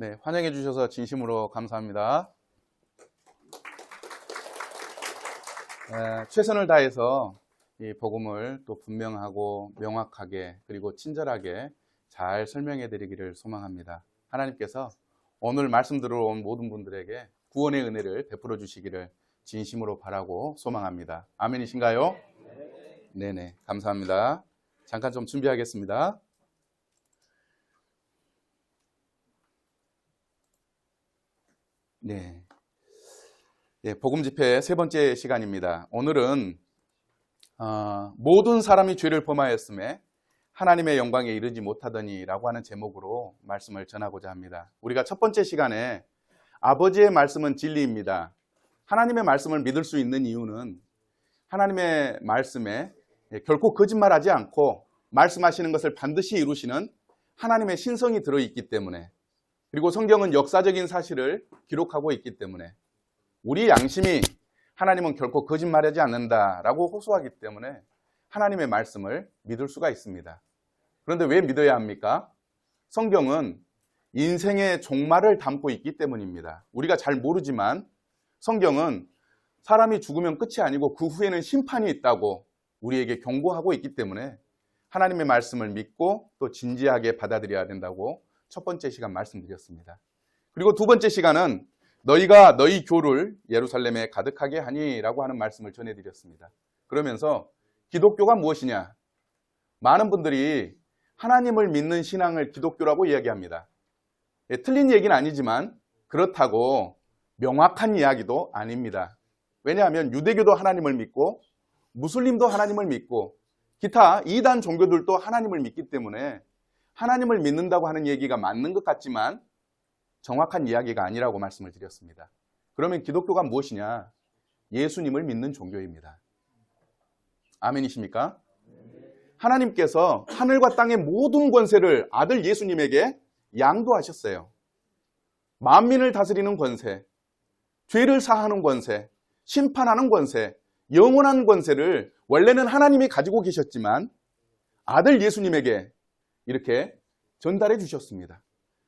네, 환영해 주셔서 진심으로 감사합니다. 최선을 다해서 이 복음을 또 분명하고 명확하게 그리고 친절하게 잘 설명해 드리기를 소망합니다. 하나님께서 오늘 말씀 들어온 모든 분들에게 구원의 은혜를 베풀어 주시기를 진심으로 바라고 소망합니다. 아멘이신가요? 네네, 감사합니다. 잠깐 좀 준비하겠습니다. 네. 복음 집회 세 번째 시간입니다. 오늘은 모든 사람이 죄를 범하였음에 하나님의 영광에 이르지 못하더니 라고 하는 제목으로 말씀을 전하고자 합니다. 우리가 첫 번째 시간에 아버지의 말씀은 진리입니다. 하나님의 말씀을 믿을 수 있는 이유는 하나님의 말씀에 결코 거짓말하지 않고 말씀하시는 것을 반드시 이루시는 하나님의 신성이 들어있기 때문에, 그리고 성경은 역사적인 사실을 기록하고 있기 때문에, 우리 양심이 하나님은 결코 거짓말하지 않는다라고 호소하기 때문에 하나님의 말씀을 믿을 수가 있습니다. 그런데 왜 믿어야 합니까? 성경은 인생의 종말을 담고 있기 때문입니다. 우리가 잘 모르지만 성경은 사람이 죽으면 끝이 아니고 그 후에는 심판이 있다고 우리에게 경고하고 있기 때문에 하나님의 말씀을 믿고 또 진지하게 받아들여야 된다고 첫 번째 시간 말씀드렸습니다. 그리고 두 번째 시간은 너희가 너희 교를 예루살렘에 가득하게 하니 라고 하는 말씀을 전해드렸습니다. 그러면서 기독교가 무엇이냐? 많은 분들이 하나님을 믿는 신앙을 기독교라고 이야기합니다. 틀린 얘기는 아니지만 그렇다고 명확한 이야기도 아닙니다. 왜냐하면 유대교도 하나님을 믿고 무슬림도 하나님을 믿고 기타 이단 종교들도 하나님을 믿기 때문에 하나님을 믿는다고 하는 얘기가 맞는 것 같지만 정확한 이야기가 아니라고 말씀을 드렸습니다. 그러면 기독교가 무엇이냐? 예수님을 믿는 종교입니다. 아멘이십니까? 하나님께서 하늘과 땅의 모든 권세를 아들 예수님에게 양도하셨어요. 만민을 다스리는 권세, 죄를 사하는 권세, 심판하는 권세, 영원한 권세를 원래는 하나님이 가지고 계셨지만 아들 예수님에게 이렇게 전달해 주셨습니다.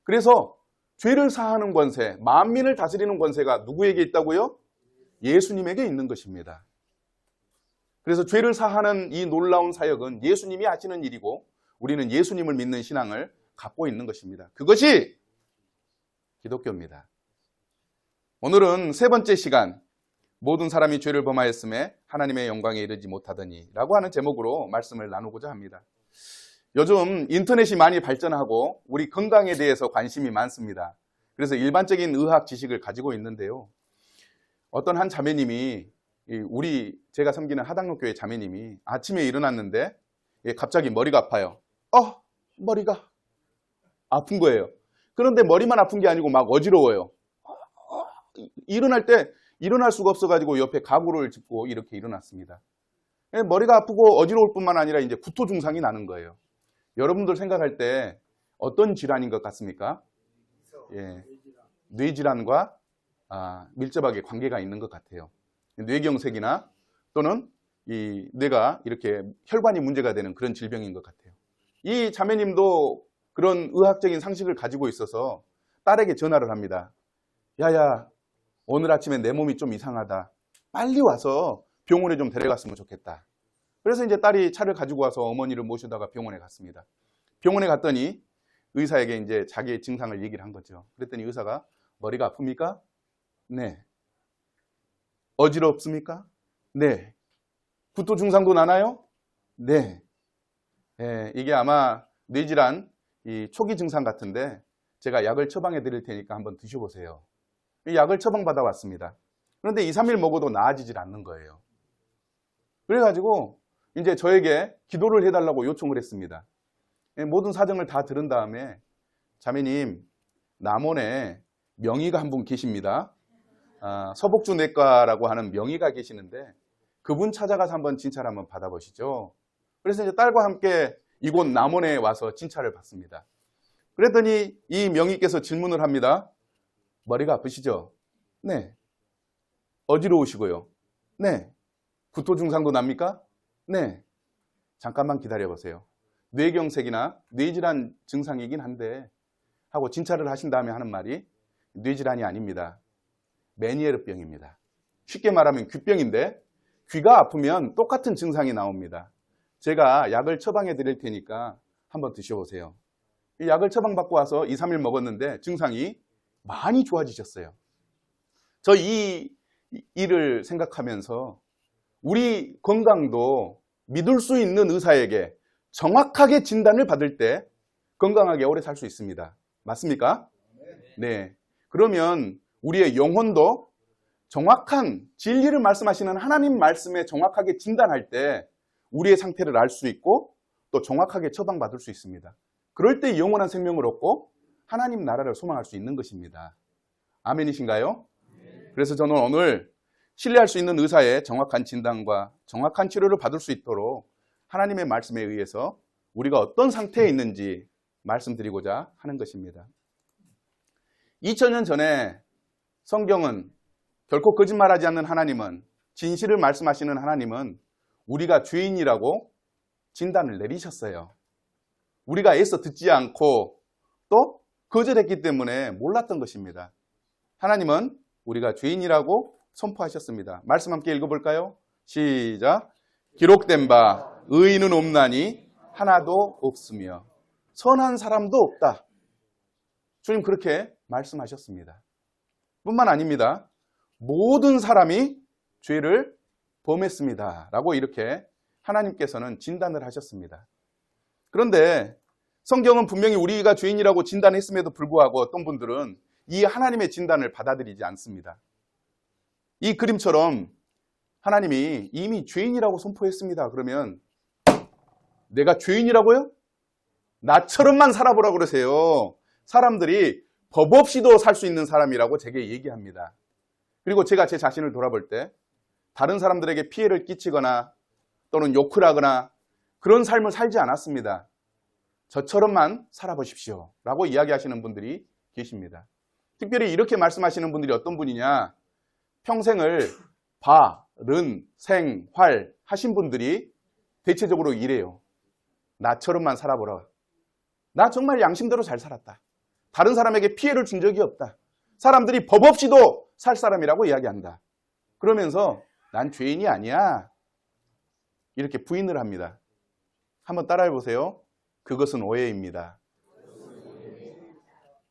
그래서 죄를 사하는 권세, 만민을 다스리는 권세가 누구에게 있다고요? 예수님에게 있는 것입니다. 그래서 죄를 사하는 이 놀라운 사역은 예수님이 하시는 일이고 우리는 예수님을 믿는 신앙을 갖고 있는 것입니다. 그것이 기독교입니다. 오늘은 세 번째 시간, 모든 사람이 죄를 범하였음에 하나님의 영광에 이르지 못하더니 라고 하는 제목으로 말씀을 나누고자 합니다. 요즘 인터넷이 많이 발전하고 우리 건강에 대해서 관심이 많습니다. 그래서 일반적인 의학 지식을 가지고 있는데요. 어떤 한 자매님이 제가 섬기는 하당로교회 자매님이 아침에 일어났는데 갑자기 머리가 아파요. 머리가 아픈 거예요. 그런데 머리만 아픈 게 아니고 막 어지러워요. 일어날 때 일어날 수가 없어가지고 옆에 가구를 짚고 이렇게 일어났습니다. 머리가 아프고 어지러울 뿐만 아니라 이제 구토 증상이 나는 거예요. 여러분들 생각할 때 어떤 질환인 것 같습니까? 뇌질환과 밀접하게 관계가 있는 것 같아요. 뇌경색이나 또는 이 뇌가 이렇게 혈관이 문제가 되는 그런 질병인 것 같아요. 이 자매님도 그런 의학적인 상식을 가지고 있어서 딸에게 전화를 합니다. 야야, 오늘 아침에 내 몸이 좀 이상하다. 빨리 와서 병원에 좀 데려갔으면 좋겠다. 그래서 이제 딸이 차를 가지고 와서 어머니를 모시다가 병원에 갔습니다. 병원에 갔더니 의사에게 이제 자기의 증상을 얘기를 한 거죠. 그랬더니 의사가 머리가 아픕니까? 네. 어지럽습니까? 네. 구토 증상도 나나요? 네. 이게 아마 뇌질환 이 초기 증상 같은데 제가 약을 처방해 드릴 테니까 한번 드셔보세요. 약을 처방받아 왔습니다. 그런데 2, 3일 먹어도 나아지질 않는 거예요. 그래가지고 이제 저에게 기도를 해달라고 요청을 했습니다. 모든 사정을 다 들은 다음에 자매님, 남원에 명의가 한 분 계십니다. 서복주 내과라고 하는 명의가 계시는데 그분 찾아가서 한번 진찰 한번 받아보시죠. 그래서 이제 딸과 함께 이곳 남원에 와서 진찰을 받습니다. 그랬더니 이 명의께서 질문을 합니다. 머리가 아프시죠? 네. 어지러우시고요? 네. 구토 증상도 납니까? 네. 잠깐만 기다려보세요. 뇌경색이나 뇌질환 증상이긴 한데 하고 진찰을 하신 다음에 하는 말이 뇌질환이 아닙니다. 메니에르병입니다. 쉽게 말하면 귀병인데 귀가 아프면 똑같은 증상이 나옵니다. 제가 약을 처방해 드릴 테니까 한번 드셔보세요. 이 약을 처방받고 와서 2, 3일 먹었는데 증상이 많이 좋아지셨어요. 저 이 일을 생각하면서 우리 건강도 믿을 수 있는 의사에게 정확하게 진단을 받을 때 건강하게 오래 살 수 있습니다. 맞습니까? 네. 그러면 우리의 영혼도 정확한 진리를 말씀하시는 하나님 말씀에 정확하게 진단할 때 우리의 상태를 알 수 있고 또 정확하게 처방받을 수 있습니다. 그럴 때 영원한 생명을 얻고 하나님 나라를 소망할 수 있는 것입니다. 아멘이신가요? 그래서 저는 오늘 신뢰할 수 있는 의사의 정확한 진단과 정확한 치료를 받을 수 있도록 하나님의 말씀에 의해서 우리가 어떤 상태에 있는지 말씀드리고자 하는 것입니다. 2000년 전에 성경은 결코 거짓말하지 않는 하나님은, 진실을 말씀하시는 하나님은 우리가 죄인이라고 진단을 내리셨어요. 우리가 애써 듣지 않고 또 거절했기 때문에 몰랐던 것입니다. 하나님은 우리가 죄인이라고 선포하셨습니다. 말씀 함께 읽어볼까요? 시작. 기록된 바 의인은 없나니 하나도 없으며 선한 사람도 없다. 주님 그렇게 말씀하셨습니다. 뿐만 아닙니다. 모든 사람이 죄를 범했습니다. 라고 이렇게 하나님께서는 진단을 하셨습니다. 그런데 성경은 분명히 우리가 죄인이라고 진단했음에도 불구하고 어떤 분들은 이 하나님의 진단을 받아들이지 않습니다. 이 그림처럼 하나님이 이미 죄인이라고 선포했습니다. 그러면 내가 죄인이라고요? 나처럼만 살아보라고 그러세요. 사람들이 법 없이도 살 수 있는 사람이라고 제게 얘기합니다. 그리고 제가 제 자신을 돌아볼 때 다른 사람들에게 피해를 끼치거나 또는 욕을 하거나 그런 삶을 살지 않았습니다. 저처럼만 살아보십시오 라고 이야기하시는 분들이 계십니다. 특별히 이렇게 말씀하시는 분들이 어떤 분이냐, 평생을 바른 생활 하신 분들이 대체적으로 이래요. 나처럼만 살아보라. 나 정말 양심대로 잘 살았다. 다른 사람에게 피해를 준 적이 없다. 사람들이 법 없이도 살 사람이라고 이야기한다. 그러면서 난 죄인이 아니야. 이렇게 부인을 합니다. 한번 따라해 보세요. 그것은 오해입니다.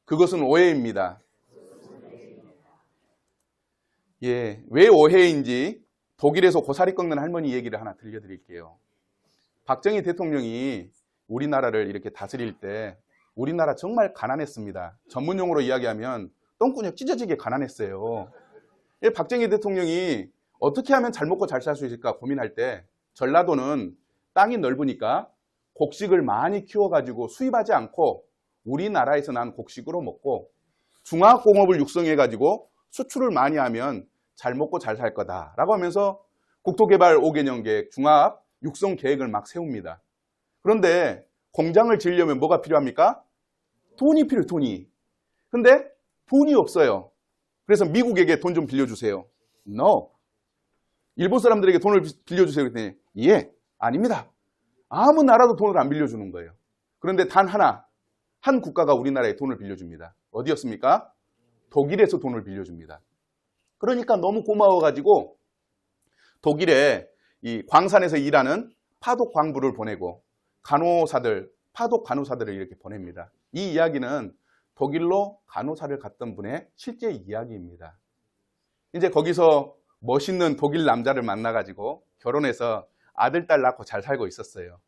그것은 오해입니다. 예, 왜 오해인지 독일에서 고사리 꺾는 할머니 얘기를 하나 들려드릴게요. 박정희 대통령이 우리나라를 이렇게 다스릴 때 우리나라 정말 가난했습니다. 전문용어로 이야기하면 똥구녕 찢어지게 가난했어요. 박정희 대통령이 어떻게 하면 잘 먹고 잘 살 수 있을까 고민할 때 전라도는 땅이 넓으니까 곡식을 많이 키워가지고 수입하지 않고 우리나라에서 난 곡식으로 먹고 중화공업을 육성해가지고 수출을 많이 하면 잘 먹고 잘 살 거다라고 하면서 국토개발 5개년 계획, 중화업 육성 계획을 막 세웁니다. 그런데 공장을 지으려면 뭐가 필요합니까? 돈이 필요해요, 돈이. 근데 돈이 없어요. 그래서 미국에게 돈 좀 빌려주세요. No. 일본 사람들에게 돈을 빌려주세요. 그랬더니 예, 아닙니다. 아무 나라도 돈을 안 빌려주는 거예요. 그런데 단 하나, 한 국가가 우리나라에 돈을 빌려줍니다. 어디였습니까? 독일에서 돈을 빌려줍니다. 그러니까 너무 고마워가지고 독일에 이 광산에서 일하는 파독 광부를 보내고 간호사들, 파독 간호사들을 이렇게 보냅니다. 이 이야기는 독일로 간호사를 갔던 분의 실제 이야기입니다. 이제 거기서 멋있는 독일 남자를 만나가지고 결혼해서 아들, 딸 낳고 잘 살고 있었어요.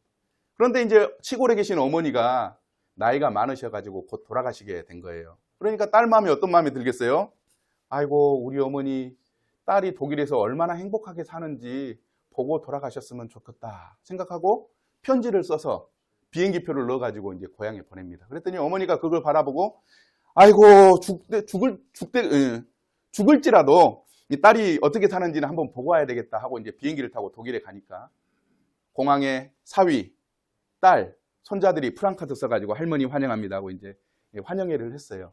그런데 이제 시골에 계신 어머니가 나이가 많으셔가지고 곧 돌아가시게 된 거예요. 그러니까 딸 마음이 어떤 마음이 들겠어요? 아이고, 우리 어머니 딸이 독일에서 얼마나 행복하게 사는지 보고 돌아가셨으면 좋겠다 생각하고 편지를 써서 비행기표를 넣어가지고 이제 고향에 보냅니다. 그랬더니 어머니가 그걸 바라보고 아이고 죽을지라도 이 딸이 어떻게 사는지는 한번 보고 와야 되겠다 하고 이제 비행기를 타고 독일에 가니까 공항에 사위, 딸, 손자들이 프랑카드 써가지고 할머니 환영합니다 하고 이제 환영회를 했어요.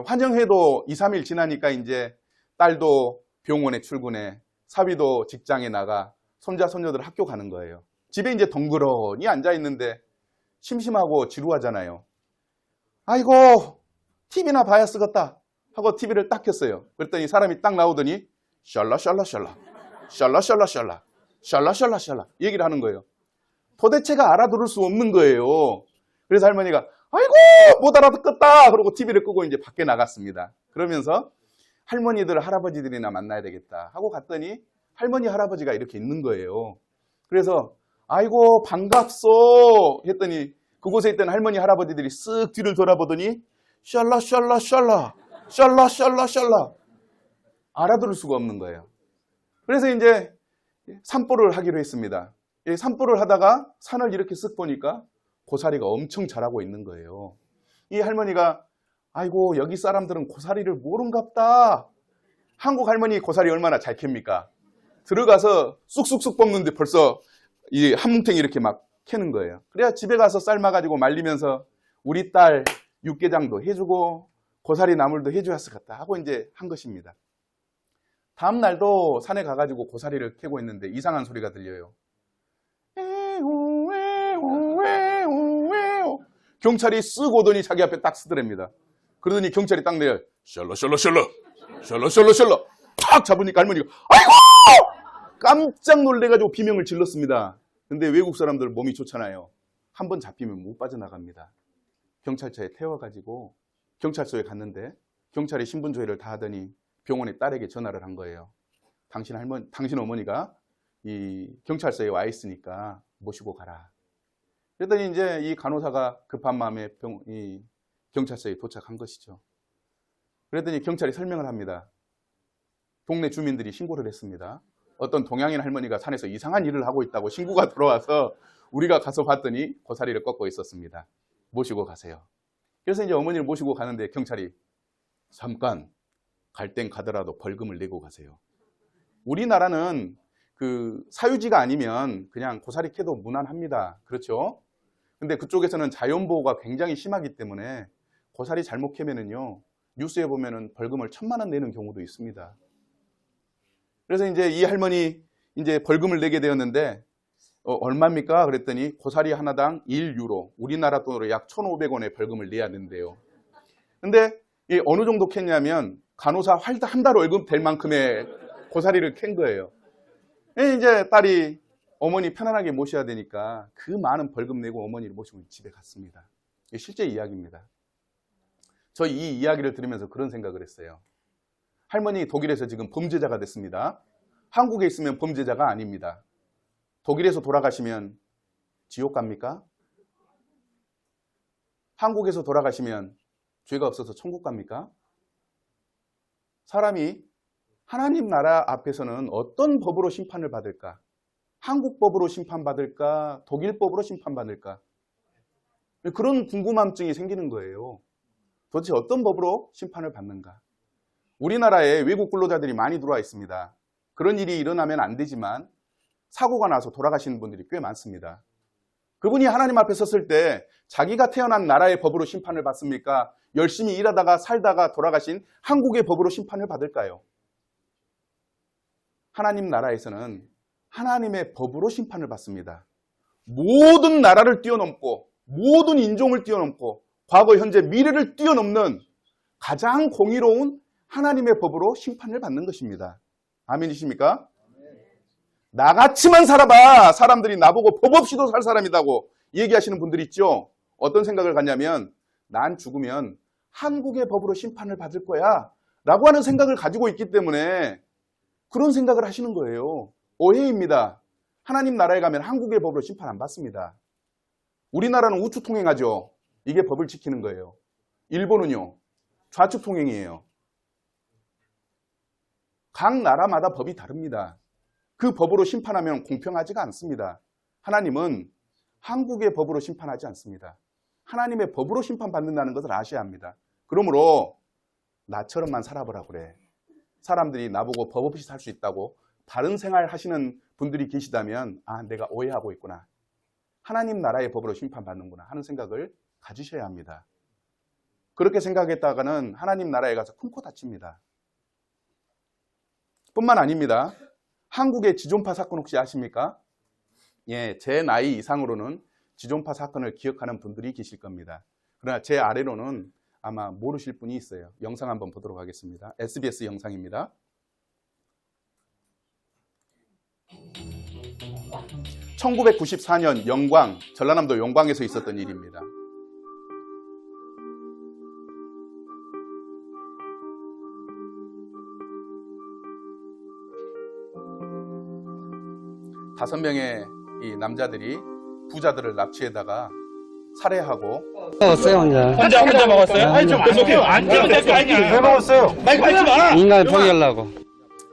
환영회도 2, 3일 지나니까 이제 딸도 병원에 출근해, 사위도 직장에 나가, 손자, 손녀들 학교 가는 거예요. 집에 이제 덩그러니 앉아 있는데 심심하고 지루하잖아요. 아이고 TV나 봐야 쓰겠다 하고 TV를 딱 켰어요. 그랬더니 사람이 딱 나오더니 샬라샬라샬라 샬라샬라샬라 샬라샬라샬라 얘기를 하는 거예요. 도대체가 알아들을 수 없는 거예요. 그래서 할머니가 아이고 못 알아듣겠다 그러고 TV를 끄고 이제 밖에 나갔습니다. 그러면서 할머니들 할아버지들이나 만나야 되겠다 하고 갔더니 할머니 할아버지가 이렇게 있는 거예요. 그래서 아이고 반갑소 했더니 그곳에 있던 할머니 할아버지들이 쓱 뒤를 돌아보더니 샬라샬라샬라 샬라샬라샬라 알아들을 수가 없는 거예요. 그래서 이제 산보를 하기로 했습니다. 산보를 하다가 산을 이렇게 쓱 보니까 고사리가 엄청 자라고 있는 거예요. 이 할머니가 아이고 여기 사람들은 고사리를 모른갑다. 한국 할머니 고사리 얼마나 잘 캡니까? 들어가서 쑥쑥쑥 뽑는데 벌써 이 한 뭉탱이 이렇게 막 캐는 거예요. 그래야 집에 가서 삶아가지고 말리면서 우리 딸 육개장도 해주고 고사리 나물도 해줘야을 같다 하고 이제 한 것입니다. 다음 날도 산에 가가지고 고사리를 캐고 있는데 이상한 소리가 들려요. 경찰이 쓱 오더니 자기 앞에 딱 쓰더랍니다. 그러더니 경찰이 딱 내려 샬라샬라샬라 샬라샬라샬라 탁 잡으니까 할머니가 아이고 깜짝 놀래가지고 비명을 질렀습니다. 근데 외국 사람들 몸이 좋잖아요. 한번 잡히면 못 빠져나갑니다. 경찰차에 태워가지고 경찰서에 갔는데 경찰이 신분조회를 다 하더니 병원에 딸에게 전화를 한 거예요. 당신 어머니가 이 경찰서에 와 있으니까 모시고 가라. 그랬더니 이제 이 간호사가 급한 마음에 이 경찰서에 도착한 것이죠. 그랬더니 경찰이 설명을 합니다. 동네 주민들이 신고를 했습니다. 어떤 동양인 할머니가 산에서 이상한 일을 하고 있다고 신고가 들어와서 우리가 가서 봤더니 고사리를 꺾고 있었습니다. 모시고 가세요. 그래서 이제 어머니를 모시고 가는데 경찰이 잠깐 갈 땐 가더라도 벌금을 내고 가세요. 우리나라는 그 사유지가 아니면 그냥 고사리 캐도 무난합니다. 그렇죠? 근데 그쪽에서는 자연보호가 굉장히 심하기 때문에 고사리 잘못 캐면은요, 뉴스에 보면은 벌금을 1,000만 원 내는 경우도 있습니다. 그래서 이제 이 할머니 이제 벌금을 내게 되었는데, 얼마입니까? 그랬더니 고사리 하나당 1유로, 우리나라 돈으로 약 1,500원의 벌금을 내야 된대요. 근데 어느 정도 캤냐면 간호사 한 달 월급 될 만큼의 고사리를 캔 거예요. 이제 딸이 어머니 편안하게 모셔야 되니까 그 많은 벌금 내고 어머니를 모시고 집에 갔습니다. 이게 실제 이야기입니다. 저 이 이야기를 들으면서 그런 생각을 했어요. 할머니 독일에서 지금 범죄자가 됐습니다. 한국에 있으면 범죄자가 아닙니다. 독일에서 돌아가시면 지옥 갑니까? 한국에서 돌아가시면 죄가 없어서 천국 갑니까? 사람이 하나님 나라 앞에서는 어떤 법으로 심판을 받을까? 한국 법으로 심판받을까? 독일 법으로 심판받을까? 그런 궁금함증이 생기는 거예요. 도대체 어떤 법으로 심판을 받는가? 우리나라에 외국 근로자들이 많이 들어와 있습니다. 그런 일이 일어나면 안 되지만 사고가 나서 돌아가시는 분들이 꽤 많습니다. 그분이 하나님 앞에 섰을 때 자기가 태어난 나라의 법으로 심판을 받습니까? 열심히 일하다가 살다가 돌아가신 한국의 법으로 심판을 받을까요? 하나님 나라에서는 하나님의 법으로 심판을 받습니다. 모든 나라를 뛰어넘고 모든 인종을 뛰어넘고 과거, 현재, 미래를 뛰어넘는 가장 공의로운 하나님의 법으로 심판을 받는 것입니다. 아멘이십니까? 나같이만 살아봐. 사람들이 나보고 법 없이도 살 사람이라고 얘기하시는 분들이 있죠. 어떤 생각을 갖냐면 난 죽으면 한국의 법으로 심판을 받을 거야 라고 하는 생각을 가지고 있기 때문에 그런 생각을 하시는 거예요. 오해입니다. 하나님 나라에 가면 한국의 법으로 심판 안 받습니다. 우리나라는 우측 통행하죠. 이게 법을 지키는 거예요. 일본은요, 좌측 통행이에요. 각 나라마다 법이 다릅니다. 그 법으로 심판하면 공평하지가 않습니다. 하나님은 한국의 법으로 심판하지 않습니다. 하나님의 법으로 심판받는다는 것을 아셔야 합니다. 그러므로 나처럼만 살아보라고 그래. 사람들이 나보고 법 없이 살 수 있다고 다른 생활 하시는 분들이 계시다면 내가 오해하고 있구나. 하나님 나라의 법으로 심판받는구나 하는 생각을 가지셔야 합니다. 그렇게 생각했다가는 하나님 나라에 가서 큰 코 다칩니다. 뿐만 아닙니다. 한국의 지존파 사건 혹시 아십니까? 예, 제 나이 이상으로는 지존파 사건을 기억하는 분들이 계실 겁니다. 그러나 제 아래로는 아마 모르실 분이 있어요. 영상 한번 보도록 하겠습니다. SBS 영상입니다. 1994년 영광, 전라남도 영광에서 있었던 일입니다. 다섯 명의 이 남자들이 부자들을 납치해다가 살해하고 먹었어요 혼자 먹었어요? 아니 좀 계속해요. 안 되면 될 거 아니야. 왜 먹었어요? 마이크 하지 마. 인간 포기하려고.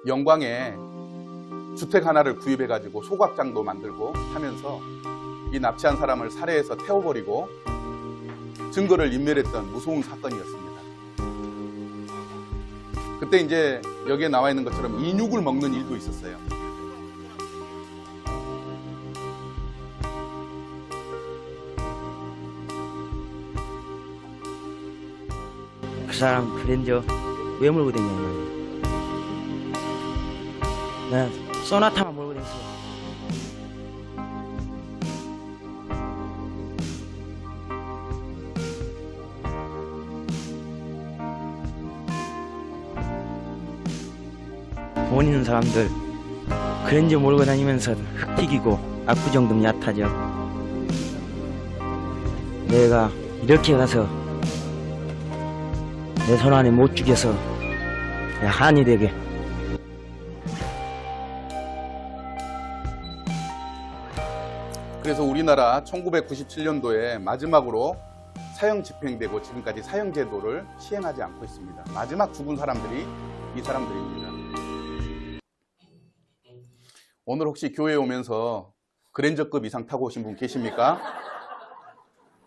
영광에 주택 하나를 구입해가지고 소각장도 만들고 하면서 이 납치한 사람을 살해해서 태워버리고 증거를 인멸했던 무서운 사건이었습니다. 그때 이제 여기에 나와 있는 것처럼 인육을 먹는 일도 있었어요. 그 사람 그랜저 왜 몰고 다니냐. 나 소나타만 몰고 다녔어. 돈 있는 사람들 그랜저 몰고 다니면서 흙 튀기고 압구정등 얕아져. 내가 이렇게 가서 내 손 안에 못 죽여서 한이 되게. 그래서 우리나라 1997년도에 마지막으로 사형 집행되고 지금까지 사형제도를 시행하지 않고 있습니다. 마지막 죽은 사람들이 이 사람들입니다. 오늘 혹시 교회에 오면서 그랜저급 이상 타고 오신 분 계십니까?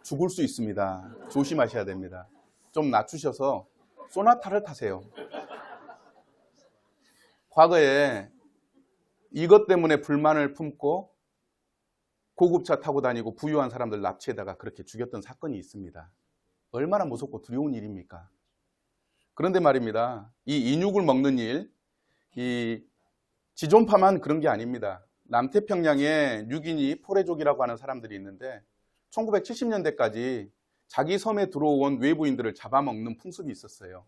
죽을 수 있습니다. 조심하셔야 됩니다. 좀 낮추셔서 소나타를 타세요. 과거에 이것 때문에 불만을 품고 고급차 타고 다니고 부유한 사람들 납치해다가 그렇게 죽였던 사건이 있습니다. 얼마나 무섭고 두려운 일입니까? 그런데 말입니다. 이 인육을 먹는 일, 이 지존파만 그런 게 아닙니다. 남태평양에 뉴기니 포레족이라고 하는 사람들이 있는데 1970년대까지 자기 섬에 들어온 외부인들을 잡아먹는 풍습이 있었어요.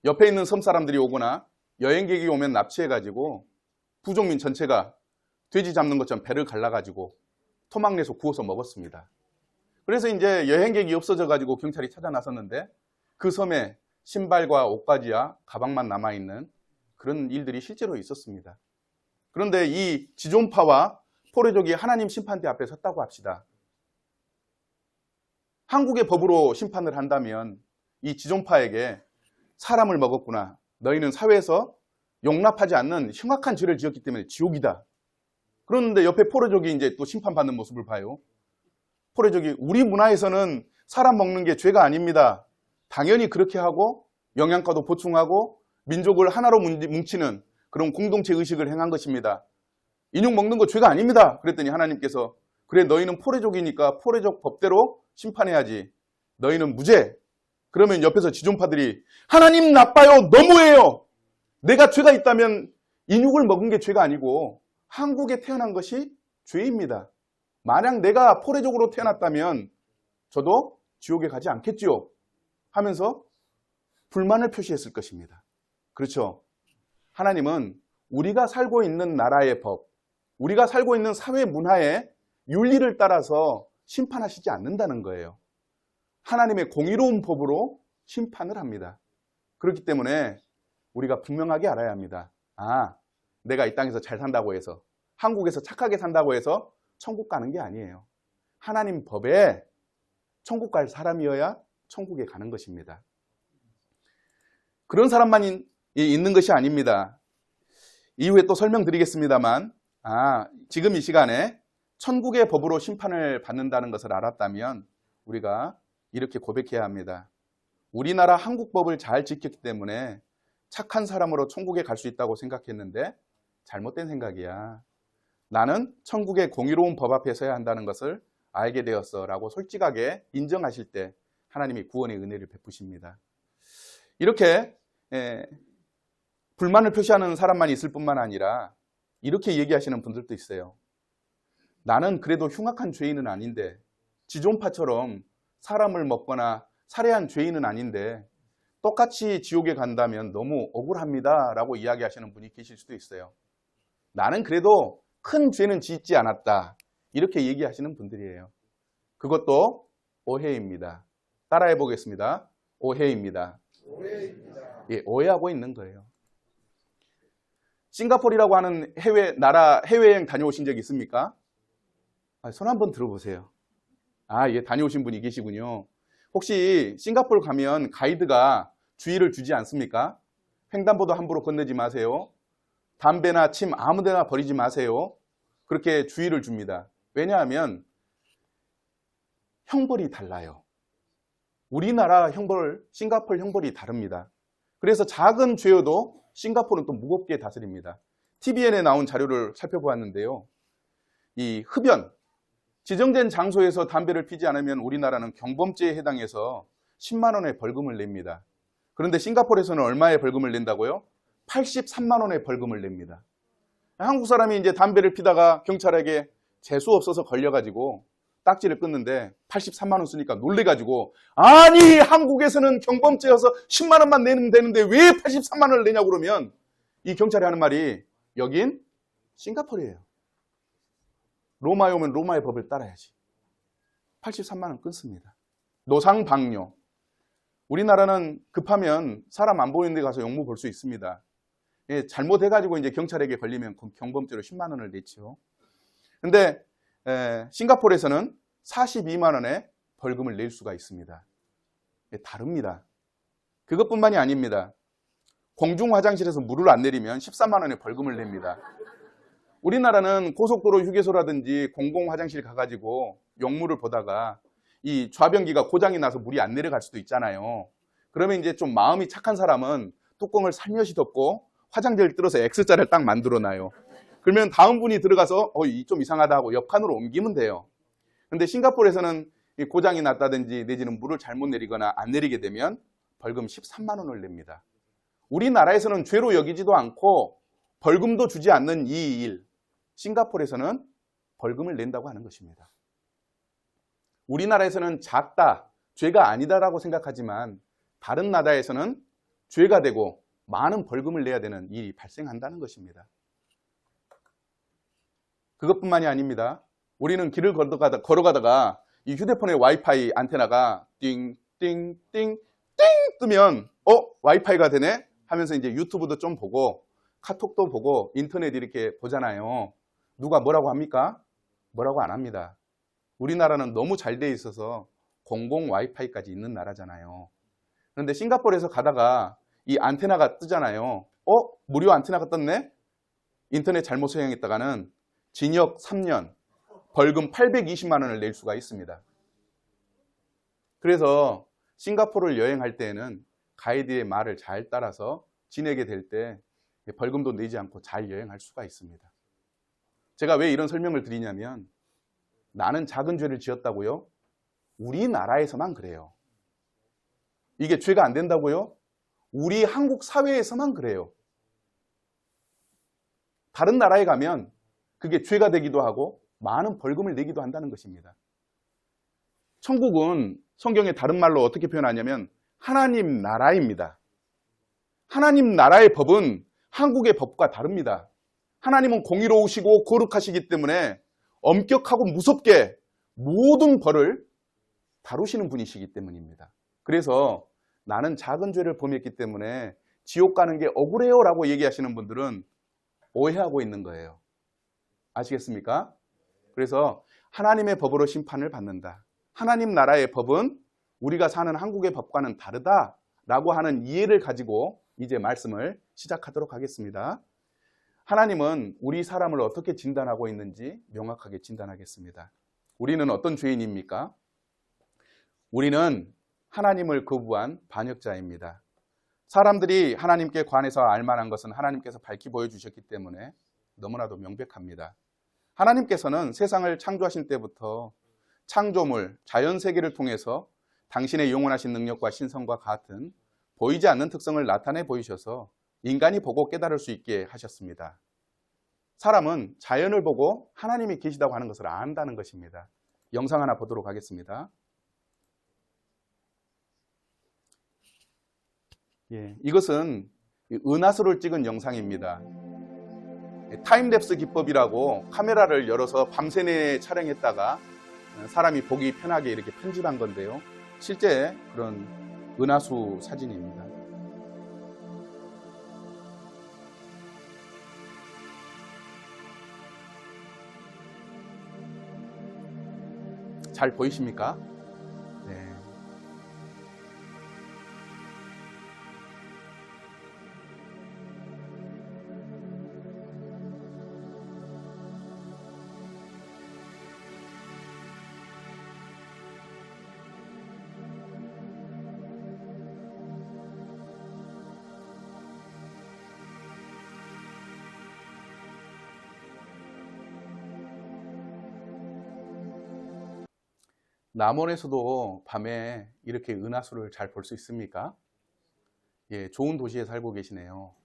옆에 있는 섬 사람들이 오거나 여행객이 오면 납치해가지고 부족민 전체가 돼지 잡는 것처럼 배를 갈라가지고 토막내서 구워서 먹었습니다. 그래서 이제 여행객이 없어져가지고 경찰이 찾아 나섰는데 그 섬에 신발과 옷가지와 가방만 남아있는 그런 일들이 실제로 있었습니다. 그런데 이 지존파와 포레족이 하나님 심판대 앞에 섰다고 합시다. 한국의 법으로 심판을 한다면 이 지존파에게 사람을 먹었구나. 너희는 사회에서 용납하지 않는 흉악한 죄를 지었기 때문에 지옥이다. 그런데 옆에 포레족이 이제 또 심판받는 모습을 봐요. 포레족이 우리 문화에서는 사람 먹는 게 죄가 아닙니다. 당연히 그렇게 하고 영양가도 보충하고 민족을 하나로 뭉치는 그런 공동체 의식을 행한 것입니다. 인육 먹는 거 죄가 아닙니다. 그랬더니 하나님께서 그래 너희는 포레족이니까 포레족 법대로 심판해야지. 너희는 무죄. 그러면 옆에서 지존파들이 하나님 나빠요. 너무해요. 내가 죄가 있다면 인육을 먹은 게 죄가 아니고 한국에 태어난 것이 죄입니다. 만약 내가 포레족으로 태어났다면 저도 지옥에 가지 않겠지요. 하면서 불만을 표시했을 것입니다. 그렇죠? 하나님은 우리가 살고 있는 나라의 법, 우리가 살고 있는 사회 문화의 윤리를 따라서 심판하시지 않는다는 거예요. 하나님의 공의로운 법으로 심판을 합니다. 그렇기 때문에 우리가 분명하게 알아야 합니다. 아, 내가 이 땅에서 잘 산다고 해서, 한국에서 착하게 산다고 해서 천국 가는 게 아니에요. 하나님 법에 천국 갈 사람이어야 천국에 가는 것입니다. 그런 사람만 있는 것이 아닙니다. 이후에 또 설명드리겠습니다만, 지금 이 시간에 천국의 법으로 심판을 받는다는 것을 알았다면 우리가 이렇게 고백해야 합니다. 우리나라 한국법을 잘 지켰기 때문에 착한 사람으로 천국에 갈 수 있다고 생각했는데 잘못된 생각이야. 나는 천국의 공의로운 법 앞에 서야 한다는 것을 알게 되었어 라고 솔직하게 인정하실 때 하나님이 구원의 은혜를 베푸십니다. 이렇게 불만을 표시하는 사람만 있을 뿐만 아니라 이렇게 얘기하시는 분들도 있어요. 나는 그래도 흉악한 죄인은 아닌데 지존파처럼 사람을 먹거나 살해한 죄인은 아닌데 똑같이 지옥에 간다면 너무 억울합니다 라고 이야기하시는 분이 계실 수도 있어요. 나는 그래도 큰 죄는 짓지 않았다 이렇게 얘기하시는 분들이에요. 그것도 오해입니다. 따라해 보겠습니다. 오해입니다. 예, 오해하고 있는 거예요. 싱가포르라고 하는 해외여행 다녀오신 적 있습니까? 손 한번 들어보세요. 예, 다녀오신 분이 계시군요. 혹시 싱가포르 가면 가이드가 주의를 주지 않습니까? 횡단보도 함부로 건너지 마세요. 담배나 침 아무데나 버리지 마세요. 그렇게 주의를 줍니다. 왜냐하면 형벌이 달라요. 우리나라 형벌, 싱가포르 형벌이 다릅니다. 그래서 작은 죄여도 싱가포르는 또 무겁게 다스립니다. TVN에 나온 자료를 살펴보았는데요. 이 흡연, 지정된 장소에서 담배를 피지 않으면 우리나라는 경범죄에 해당해서 10만 원의 벌금을 냅니다. 그런데 싱가포르에서는 얼마의 벌금을 낸다고요? 83만 원의 벌금을 냅니다. 한국 사람이 이제 담배를 피다가 경찰에게 재수 없어서 걸려가지고 딱지를 끊는데 83만 원 쓰니까 놀래가지고 아니 한국에서는 경범죄여서 10만 원만 내면 되는데 왜 83만 원을 내냐고 그러면 이 경찰이 하는 말이 여긴 싱가포르예요. 로마에 오면 로마의 법을 따라야지. 83만 원 끊습니다. 노상방뇨. 우리나라는 급하면 사람 안 보이는 데 가서 용무 볼 수 있습니다. 예, 잘못해가지고 이제 경찰에게 걸리면 경범죄로 10만 원을 냈죠. 근데 싱가포르에서는 42만 원의 벌금을 낼 수가 있습니다. 예, 다릅니다. 그것뿐만이 아닙니다. 공중 화장실에서 물을 안 내리면 14만 원의 벌금을 냅니다. 우리나라는 고속도로 휴게소라든지 공공 화장실 가가지고 용물을 보다가 이 좌변기가 고장이 나서 물이 안 내려갈 수도 있잖아요. 그러면 이제 좀 마음이 착한 사람은 뚜껑을 살며시 덮고 화장지를 뜯어서 X자를 딱 만들어 놔요. 그러면 다음 분이 들어가서 좀 이상하다 하고 옆 칸으로 옮기면 돼요. 근데 싱가포르에서는 고장이 났다든지 내지는 물을 잘못 내리거나 안 내리게 되면 벌금 13만 원을 냅니다. 우리나라에서는 죄로 여기지도 않고 벌금도 주지 않는 이 일, 싱가포르에서는 벌금을 낸다고 하는 것입니다. 우리나라에서는 작다, 죄가 아니다라고 생각하지만 다른 나라에서는 죄가 되고 많은 벌금을 내야 되는 일이 발생한다는 것입니다. 그것뿐만이 아닙니다. 우리는 길을 걸어가다가 이 휴대폰의 와이파이 안테나가 띵띵띵띵 뜨면 와이파이가 되네 하면서 이제 유튜브도 좀 보고 카톡도 보고 인터넷 이렇게 보잖아요. 누가 뭐라고 합니까? 뭐라고 안 합니다. 우리나라는 너무 잘 돼 있어서 공공 와이파이까지 있는 나라잖아요. 그런데 싱가포르에서 가다가 이 안테나가 뜨잖아요. 무료 안테나가 떴네? 인터넷 잘못 사용했다가는 징역 3년, 벌금 820만 원을 낼 수가 있습니다. 그래서 싱가포르를 여행할 때에는 가이드의 말을 잘 따라서 지내게 될 때 벌금도 내지 않고 잘 여행할 수가 있습니다. 제가 왜 이런 설명을 드리냐면 나는 작은 죄를 지었다고요? 우리나라에서만 그래요. 이게 죄가 안 된다고요? 우리 한국 사회에서만 그래요. 다른 나라에 가면 그게 죄가 되기도 하고 많은 벌금을 내기도 한다는 것입니다. 천국은 성경의 다른 말로 어떻게 표현하냐면 하나님 나라입니다. 하나님 나라의 법은 한국의 법과 다릅니다. 하나님은 공의로우시고 거룩하시기 때문에 엄격하고 무섭게 모든 벌을 다루시는 분이시기 때문입니다. 그래서 나는 작은 죄를 범했기 때문에 지옥 가는 게 억울해요 라고 얘기하시는 분들은 오해하고 있는 거예요. 아시겠습니까? 그래서 하나님의 법으로 심판을 받는다. 하나님 나라의 법은 우리가 사는 한국의 법과는 다르다라고 하는 이해를 가지고 이제 말씀을 시작하도록 하겠습니다. 하나님은 우리 사람을 어떻게 진단하고 있는지 명확하게 진단하겠습니다. 우리는 어떤 죄인입니까? 우리는 하나님을 거부한 반역자입니다. 사람들이 하나님께 관해서 알만한 것은 하나님께서 밝히 보여주셨기 때문에 너무나도 명백합니다. 하나님께서는 세상을 창조하신 때부터 창조물, 자연세계를 통해서 당신의 영원하신 능력과 신성과 같은 보이지 않는 특성을 나타내 보이셔서 인간이 보고 깨달을 수 있게 하셨습니다. 사람은 자연을 보고 하나님이 계시다고 하는 것을 안다는 것입니다. 영상 하나 보도록 하겠습니다. 예, 이것은 은하수를 찍은 영상입니다. 타임랩스 기법이라고 카메라를 열어서 밤새 내내 촬영했다가 사람이 보기 편하게 이렇게 편집한 건데요. 실제 그런 은하수 사진입니다. 잘 보이십니까? 네. 남원에서도 밤에 이렇게 은하수를 잘 볼 수 있습니까? 예, 좋은 도시에 살고 계시네요.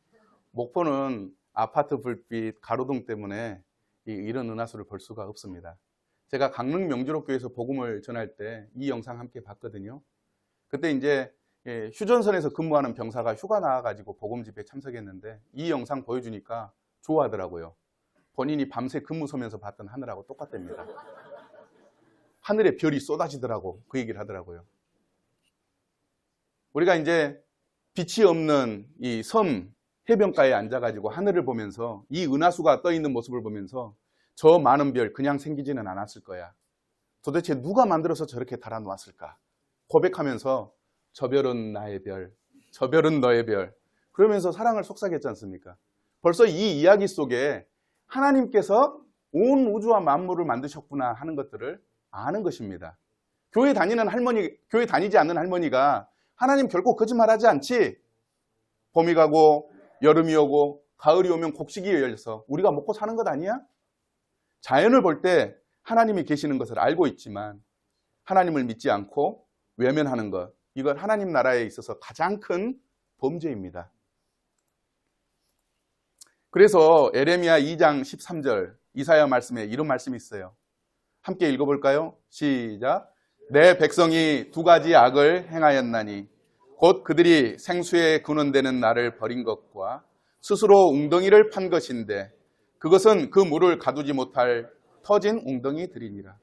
목포는 아파트 불빛, 가로등 때문에 이런 은하수를 볼 수가 없습니다. 제가 강릉 명주로교에서 복음을 전할 때 이 영상 함께 봤거든요. 그때 이제 휴전선에서 근무하는 병사가 휴가 나와가지고 복음 집회에 참석했는데 이 영상 보여주니까 좋아하더라고요. 본인이 밤새 근무 서면서 봤던 하늘하고 똑같답니다. 하늘에 별이 쏟아지더라고 그 얘기를 하더라고요. 우리가 이제 빛이 없는 이 섬 해변가에 앉아가지고 하늘을 보면서 이 은하수가 떠 있는 모습을 보면서 저 많은 별 그냥 생기지는 않았을 거야. 도대체 누가 만들어서 저렇게 달아놓았을까? 고백하면서 저 별은 나의 별, 저 별은 너의 별. 그러면서 사랑을 속삭였지 않습니까? 벌써 이 이야기 속에 하나님께서 온 우주와 만물을 만드셨구나 하는 것들을 아는 것입니다. 교회 다니지 않는 할머니가 하나님 결코 거짓말하지 않지. 봄이 가고 여름이 오고 가을이 오면 곡식이 열려서 우리가 먹고 사는 것 아니야? 자연을 볼 때 하나님이 계시는 것을 알고 있지만 하나님을 믿지 않고 외면하는 것, 이건 하나님 나라에 있어서 가장 큰 범죄입니다. 그래서 에레미야 2장 13절 이사야 말씀에 이런 말씀이 있어요. 함께 읽어볼까요? 시작. 내 백성이 두 가지 악을 행하였나니 곧 그들이 생수에 근원되는 나를 버린 것과 스스로 웅덩이를 판 것인데 그것은 그 물을 가두지 못할 터진 웅덩이들이니라.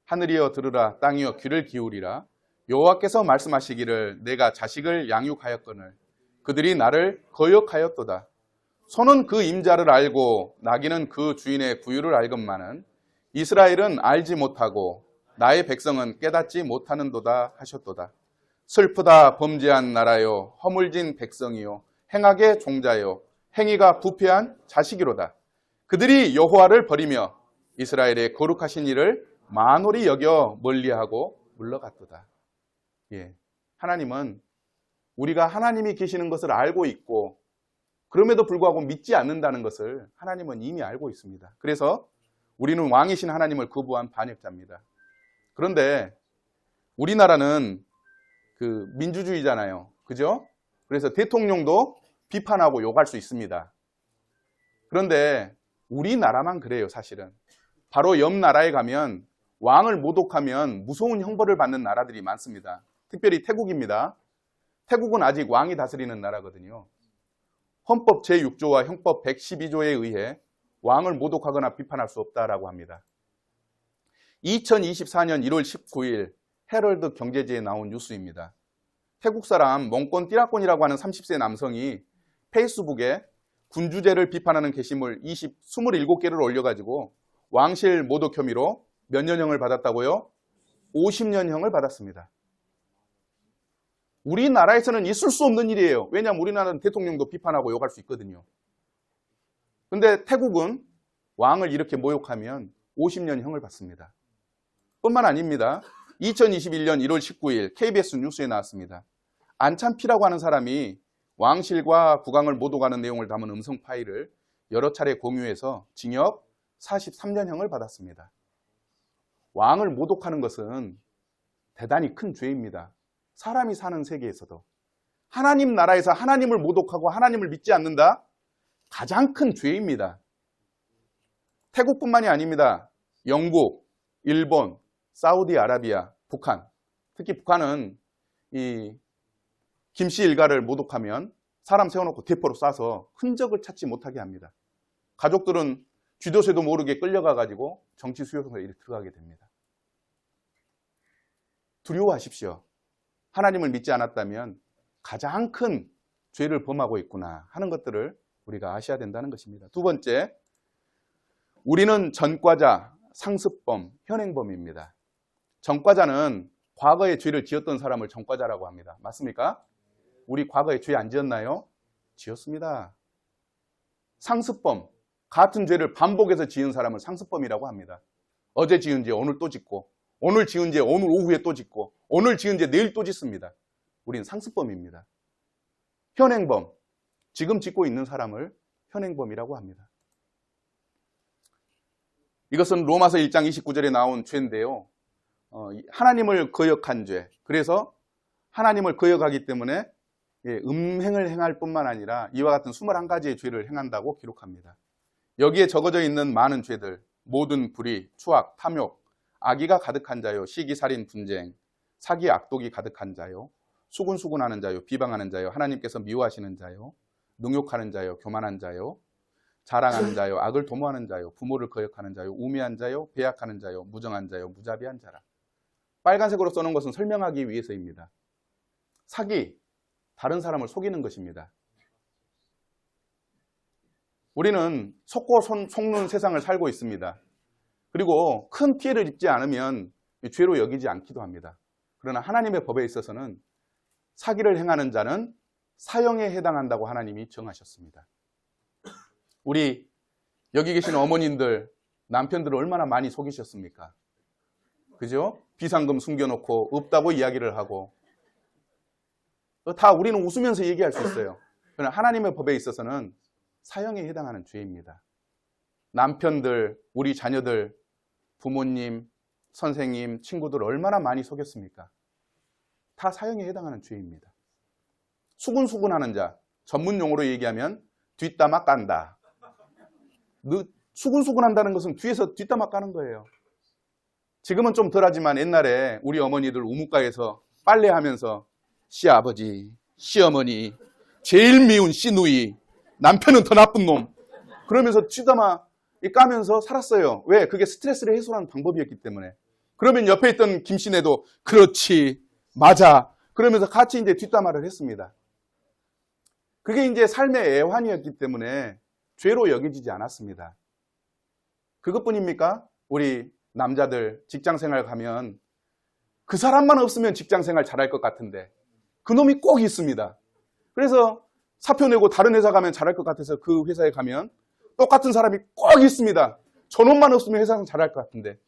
하늘이여 들으라, 땅이여 귀를 기울이라. 여호와께서 말씀하시기를 내가 자식을 양육하였거늘 그들이 나를 거역하였도다. 소는 그 임자를 알고 나귀는 그 주인의 구유를 알건만은 이스라엘은 알지 못하고 나의 백성은 깨닫지 못하는도다 하셨도다. 슬프다 범죄한 나라요 허물진 백성이요 행악의 종자요 행위가 부패한 자식이로다. 그들이 여호와를 버리며 이스라엘의 거룩하신 이를 만홀히 여겨 멀리하고 물러갔도다. 예, 하나님은 우리가 하나님이 계시는 것을 알고 있고 그럼에도 불구하고 믿지 않는다는 것을 하나님은 이미 알고 있습니다. 그래서 우리는 왕이신 하나님을 거부한 반역자입니다. 그런데 우리나라는 그 민주주의잖아요. 그죠? 그래서 대통령도 비판하고 욕할 수 있습니다. 그런데 우리나라만 그래요, 사실은. 바로 옆 나라에 가면 왕을 모독하면 무서운 형벌을 받는 나라들이 많습니다. 특별히 태국입니다. 태국은 아직 왕이 다스리는 나라거든요. 헌법 제6조와 형법 112조에 의해 왕을 모독하거나 비판할 수 없다라고 합니다. 2024년 1월 19일 헤럴드 경제지에 나온 뉴스입니다. 태국 사람 몽권 띠라콘이라고 하는 30세 남성이 페이스북에 군주제를 비판하는 게시물 27개를 올려가지고 왕실 모독 혐의로 몇 년형을 받았다고요? 50년형을 받았습니다. 우리나라에서는 있을 수 없는 일이에요. 왜냐하면 우리나라는 대통령도 비판하고 욕할 수 있거든요. 그런데 태국은 왕을 이렇게 모욕하면 50년형을 받습니다. 뿐만 아닙니다. 2021년 1월 19일 KBS 뉴스에 나왔습니다. 안찬피라고 하는 사람이 왕실과 국왕을 모독하는 내용을 담은 음성 파일을 여러 차례 공유해서 징역 43년형을 받았습니다. 왕을 모독하는 것은 대단히 큰 죄입니다. 사람이 사는 세계에서도. 하나님 나라에서 하나님을 모독하고 하나님을 믿지 않는다? 가장 큰 죄입니다. 태국뿐만이 아닙니다. 영국, 일본, 사우디아라비아, 북한. 특히 북한은 이 김씨 일가를 모독하면 사람 세워놓고 대포로 쏴서 흔적을 찾지 못하게 합니다. 가족들은 쥐도 새도 모르게 끌려가가지고 정치 수용소에 들어가게 됩니다. 두려워하십시오. 하나님을 믿지 않았다면 가장 큰 죄를 범하고 있구나 하는 것들을 우리가 아셔야 된다는 것입니다. 두 번째, 우리는 전과자, 상습범, 현행범입니다. 전과자는 과거에 죄를 지었던 사람을 전과자라고 합니다. 맞습니까? 우리 과거에 죄 안 지었나요? 지었습니다. 상습범, 같은 죄를 반복해서 지은 사람을 상습범이라고 합니다. 어제 지은 죄 오늘 또 짓고, 오늘 지은 죄 오늘 오후에 또 짓고, 오늘 지은 죄 내일 또 짓습니다. 우리는 상습범입니다. 현행범, 지금 짓고 있는 사람을 현행범이라고 합니다. 이것은 로마서 1장 29절에 나온 죄인데요. 하나님을 거역한 죄. 그래서 하나님을 거역하기 때문에 음행을 행할 뿐만 아니라 이와 같은 21가지의 죄를 행한다고 기록합니다. 여기에 적어져 있는 많은 죄들, 모든 불의, 추악, 탐욕, 악의가 가득한 자요, 시기, 살인, 분쟁, 사기, 악독이 가득한 자요, 수군수군하는 자요, 비방하는 자요, 하나님께서 미워하시는 자요, 능욕하는 자요, 교만한 자요, 자랑하는 자요, 악을 도모하는 자요, 부모를 거역하는 자요, 우매한 자요, 배약하는 자요, 무정한 자요, 무자비한 자라. 빨간색으로 써놓은 것은 설명하기 위해서입니다. 사기, 다른 사람을 속이는 것입니다. 우리는 속고 속는 세상을 살고 있습니다. 그리고 큰 피해를 입지 않으면 죄로 여기지 않기도 합니다. 그러나 하나님의 법에 있어서는 사기를 행하는 자는 사형에 해당한다고 하나님이 정하셨습니다. 우리 여기 계신 어머님들, 남편들을 얼마나 많이 속이셨습니까? 그죠? 비상금 숨겨놓고 없다고 이야기를 하고 다 우리는 웃으면서 얘기할 수 있어요. 그러나 하나님의 법에 있어서는 사형에 해당하는 죄입니다. 남편들, 우리 자녀들, 부모님, 선생님, 친구들 얼마나 많이 속였습니까? 다 사형에 해당하는 죄입니다. 수군수군하는 자, 전문 용어로 얘기하면 뒷담화 깐다. 수군수군한다는 것은 뒤에서 뒷담화 까는 거예요. 지금은 좀 덜하지만 옛날에 우리 어머니들 우물가에서 빨래하면서 시아버지, 시어머니, 제일 미운 시누이, 남편은 더 나쁜 놈 그러면서 뒷담화 까면서 살았어요. 왜? 그게 스트레스를 해소하는 방법이었기 때문에. 그러면 옆에 있던 김씨네도 그렇지, 맞아 그러면서 같이 이제 뒷담화를 했습니다. 그게 이제 삶의 애환이었기 때문에 죄로 여겨지지 않았습니다. 그것뿐입니까? 우리 남자들 직장생활 가면 그 사람만 없으면 직장생활 잘할 것 같은데 그놈이 꼭 있습니다. 그래서 사표 내고 다른 회사 가면 잘할 것 같아서 그 회사에 가면 똑같은 사람이 꼭 있습니다. 저놈만 없으면 회사는 잘할 것 같은데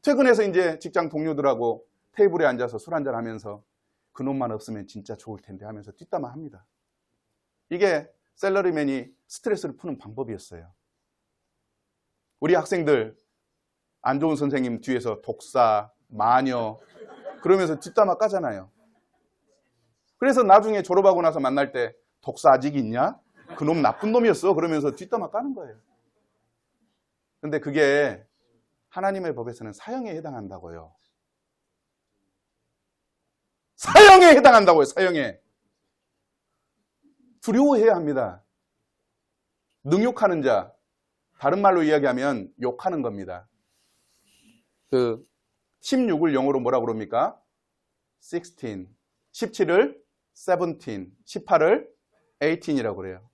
퇴근해서 이제 직장 동료들하고 테이블에 앉아서 술 한잔 하면서 그놈만 없으면 진짜 좋을 텐데 하면서 뒷담화합니다. 이게 샐러리맨이 스트레스를 푸는 방법이었어요. 우리 학생들 안 좋은 선생님 뒤에서 독사, 마녀 그러면서 뒷담화 까잖아요. 그래서 나중에 졸업하고 나서 만날 때 독사 아직 있냐? 그놈 나쁜 놈이었어 그러면서 뒷담화 까는 거예요. 근데 그게 하나님의 법에서는 사형에 해당한다고요. 사형에 해당한다고요. 사형에. 두려워해야 합니다. 능욕하는 자, 다른 말로 이야기하면 욕하는 겁니다. 16을 영어로 뭐라고 그럽니까? 16, 17을 17, 18을 18이라고 그래요.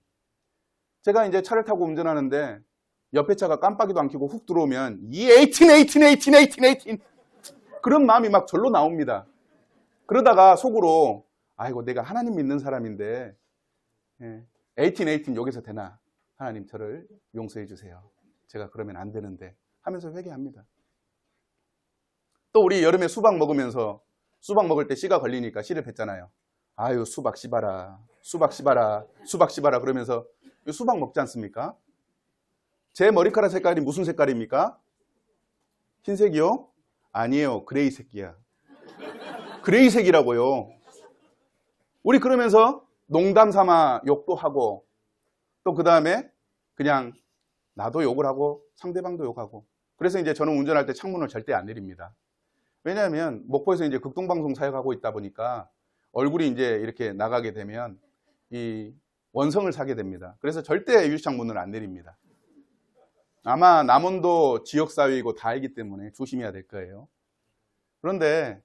제가 이제 차를 타고 운전하는데 옆에 차가 깜빡이도 안 켜고 훅 들어오면 이 18 그런 마음이 막 절로 나옵니다. 그러다가 속으로 아이고 내가 하나님 믿는 사람인데 18 여기서 되나? 하나님 저를 용서해 주세요. 제가 그러면 안 되는데 하면서 회개합니다. 또 우리 여름에 수박 먹으면서 수박 먹을 때 씨가 걸리니까 씨를 뱉잖아요. 아유 수박 씹어라, 수박 씹어라, 수박 씹어라 그러면서 수박 먹지 않습니까? 제 머리카락 색깔이 무슨 색깔입니까? 흰색이요? 아니에요. 그레이색이야. 그레이색이라고요. 우리 그러면서 농담 삼아 욕도 하고 또 그 다음에 그냥 나도 욕을 하고 상대방도 욕하고 그래서 이제 저는 운전할 때 창문을 절대 안 내립니다. 왜냐하면 목포에서 이제 극동방송 사역하고 있다 보니까 얼굴이 이제 이렇게 나가게 되면 이 원성을 사게 됩니다. 그래서 절대 유리창 문을 안 내립니다. 아마 남원도 지역사회이고 다 알기 때문에 조심해야 될 거예요. 그런데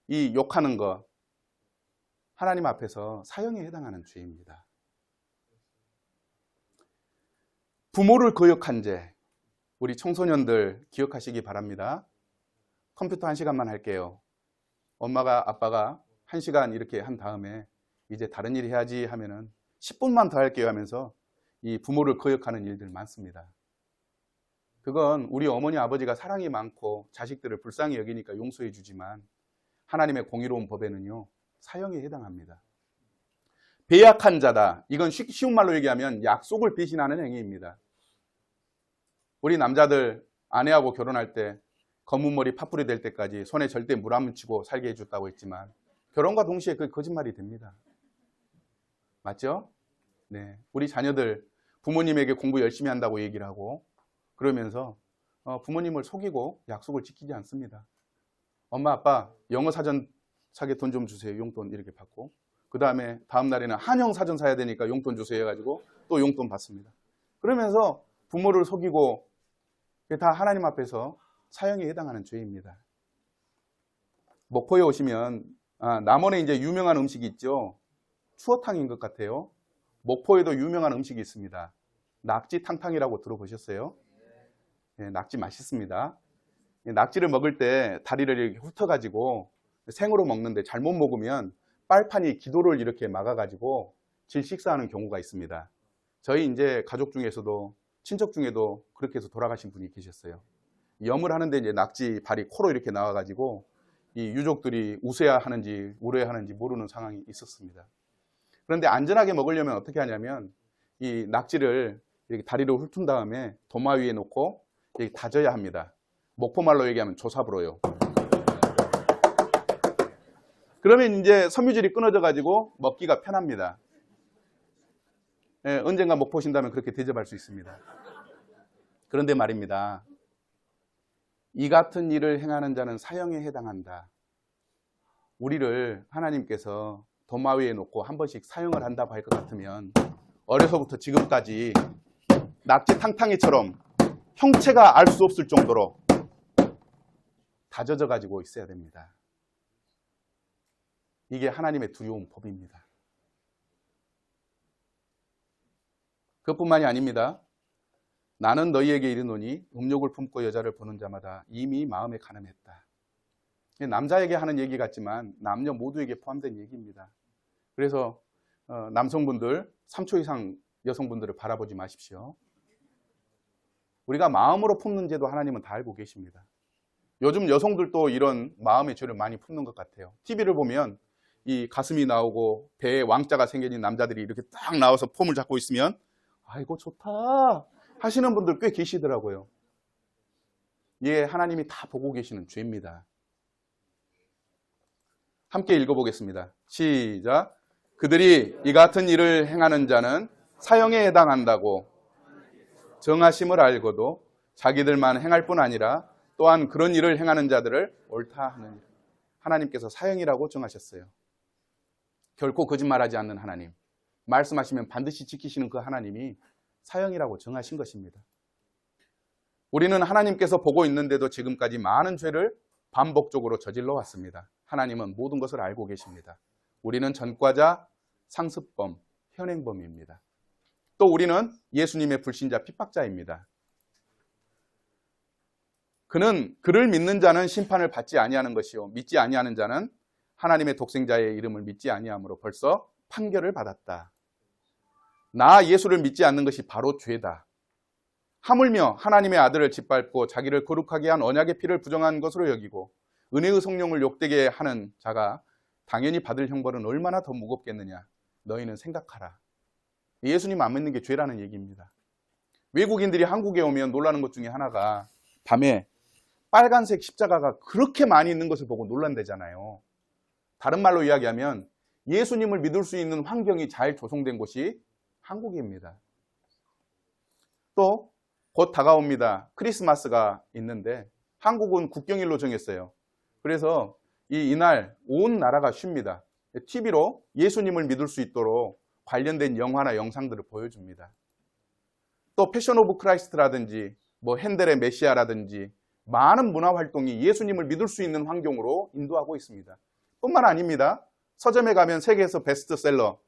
이 욕하는 거 하나님 앞에서 사형에 해당하는 죄입니다. 부모를 거역한 죄, 우리 청소년들 기억하시기 바랍니다. 컴퓨터 1시간만 할게요. 엄마가 아빠가 1시간 이렇게 한 다음에 이제 다른 일 해야지 하면은 10분만 더 할게요 하면서 이 부모를 거역하는 일들 많습니다. 그건 우리 어머니 아버지가 사랑이 많고 자식들을 불쌍히 여기니까 용서해 주지만 하나님의 공의로운 법에는요 사형에 해당합니다. 배약한 자다. 이건 쉬운 말로 얘기하면 약속을 배신하는 행위입니다. 우리 남자들 아내하고 결혼할 때 검은 머리 파뿌리 될 때까지 손에 절대 물 안 묻히고 살게 해줬다고 했지만 결혼과 동시에 그게 거짓말이 됩니다. 맞죠? 네, 우리 자녀들 부모님에게 공부 열심히 한다고 얘기를 하고 그러면서 부모님을 속이고 약속을 지키지 않습니다. 엄마 아빠 영어 사전 사게 돈 좀 주세요. 용돈 이렇게 받고 그 다음에 다음 날에는 한영 사전 사야 되니까 용돈 주세요 해가지고 또 용돈 받습니다. 그러면서 부모를 속이고 다 하나님 앞에서 사형에 해당하는 죄입니다. 목포에 오시면 남원에 이제 유명한 음식이 있죠. 추어탕인 것 같아요. 목포에도 유명한 음식이 있습니다. 낙지탕탕이라고 들어보셨어요? 네, 낙지 맛있습니다. 낙지를 먹을 때 다리를 이렇게 훑어가지고 생으로 먹는데 잘못 먹으면 빨판이 기도를 이렇게 막아가지고 질식사하는 경우가 있습니다. 저희 이제 가족 중에서도 친척 중에도 그렇게 해서 돌아가신 분이 계셨어요. 염을 하는데 이제 낙지 발이 코로 이렇게 나와가지고 이 유족들이 우세야 하는지 울어야 하는지 모르는 상황이 있었습니다. 그런데 안전하게 먹으려면 어떻게 하냐면 이 낙지를 이렇게 다리로 훑은 다음에 도마 위에 놓고 이렇게 다져야 합니다. 목포말로 얘기하면 조사불어요. 그러면 이제 섬유질이 끊어져 가지고 먹기가 편합니다. 예, 언젠가 목포 오신다면 그렇게 대접할 수 있습니다. 그런데 말입니다. 이 같은 일을 행하는 자는 사형에 해당한다. 우리를 하나님께서 도마 위에 놓고 한 번씩 사형을 한다고 할 것 같으면 어려서부터 지금까지 낙지 탕탕이처럼 형체가 알 수 없을 정도로 다져져 가지고 있어야 됩니다. 이게 하나님의 두려운 법입니다. 그것뿐만이 아닙니다. 나는 너희에게 이르노니 음욕을 품고 여자를 보는 자마다 이미 마음에 간음했다. 남자에게 하는 얘기 같지만 남녀 모두에게 포함된 얘기입니다. 그래서 남성분들 3초 이상 여성분들을 바라보지 마십시오. 우리가 마음으로 품는 죄도 하나님은 다 알고 계십니다. 요즘 여성들도 이런 마음의 죄를 많이 품는 것 같아요. TV를 보면 이 가슴이 나오고 배에 왕자가 생겨진 남자들이 이렇게 딱 나와서 폼을 잡고 있으면 아이고 좋다 하시는 분들 꽤 계시더라고요. 예, 하나님이 다 보고 계시는 죄입니다. 함께 읽어보겠습니다. 시작. 그들이 이 같은 일을 행하는 자는 사형에 해당한다고 정하심을 알고도 자기들만 행할 뿐 아니라 또한 그런 일을 행하는 자들을 옳다 하는 하나님께서 사형이라고 정하셨어요. 결코 거짓말하지 않는 하나님, 말씀하시면 반드시 지키시는 그 하나님이 사형이라고 정하신 것입니다. 우리는 하나님께서 보고 있는데도 지금까지 많은 죄를 반복적으로 저질러 왔습니다. 하나님은 모든 것을 알고 계십니다. 우리는 전과자, 상습범, 현행범입니다. 또 우리는 예수님의 불신자, 핍박자입니다. 그를 믿는 자는 심판을 받지 아니하는 것이요 믿지 아니하는 자는 하나님의 독생자의 이름을 믿지 아니함으로 벌써 판결을 받았다. 나 예수를 믿지 않는 것이 바로 죄다. 하물며 하나님의 아들을 짓밟고 자기를 거룩하게 한 언약의 피를 부정한 것으로 여기고 은혜의 성령을 욕되게 하는 자가 당연히 받을 형벌은 얼마나 더 무겁겠느냐. 너희는 생각하라. 예수님 안 믿는 게 죄라는 얘기입니다. 외국인들이 한국에 오면 놀라는 것 중에 하나가 밤에 빨간색 십자가가 그렇게 많이 있는 것을 보고 놀란대잖아요. 다른 말로 이야기하면 예수님을 믿을 수 있는 환경이 잘 조성된 곳이 한국입니다. 또 곧 다가옵니다. 크리스마스가 있는데 한국은 국경일로 정했어요. 그래서 이날 온 나라가 쉽니다. TV로 예수님을 믿을 수 있도록 관련된 영화나 영상들을 보여줍니다. 또 패션 오브 크라이스트라든지 뭐 핸델의 메시아라든지 많은 문화 활동이 예수님을 믿을 수 있는 환경으로 인도하고 있습니다. 뿐만 아닙니다. 서점에 가면 세계에서 베스트셀러,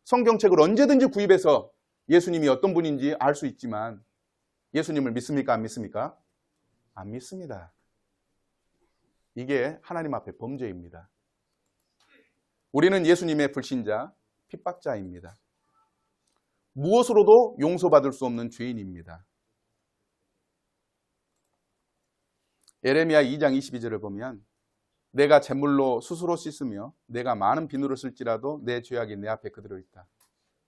성경책을 언제든지 구입해서 예수님이 어떤 분인지 알 수 있지만 예수님을 믿습니까? 안 믿습니까? 안 믿습니다. 이게 하나님 앞에 범죄입니다. 우리는 예수님의 불신자, 핍박자입니다. 무엇으로도 용서받을 수 없는 죄인입니다. 예레미야 2장 22절을 보면 내가 잿물로 스스로 씻으며 내가 많은 비누를 쓸지라도 내 죄악이 내 앞에 그대로 있다.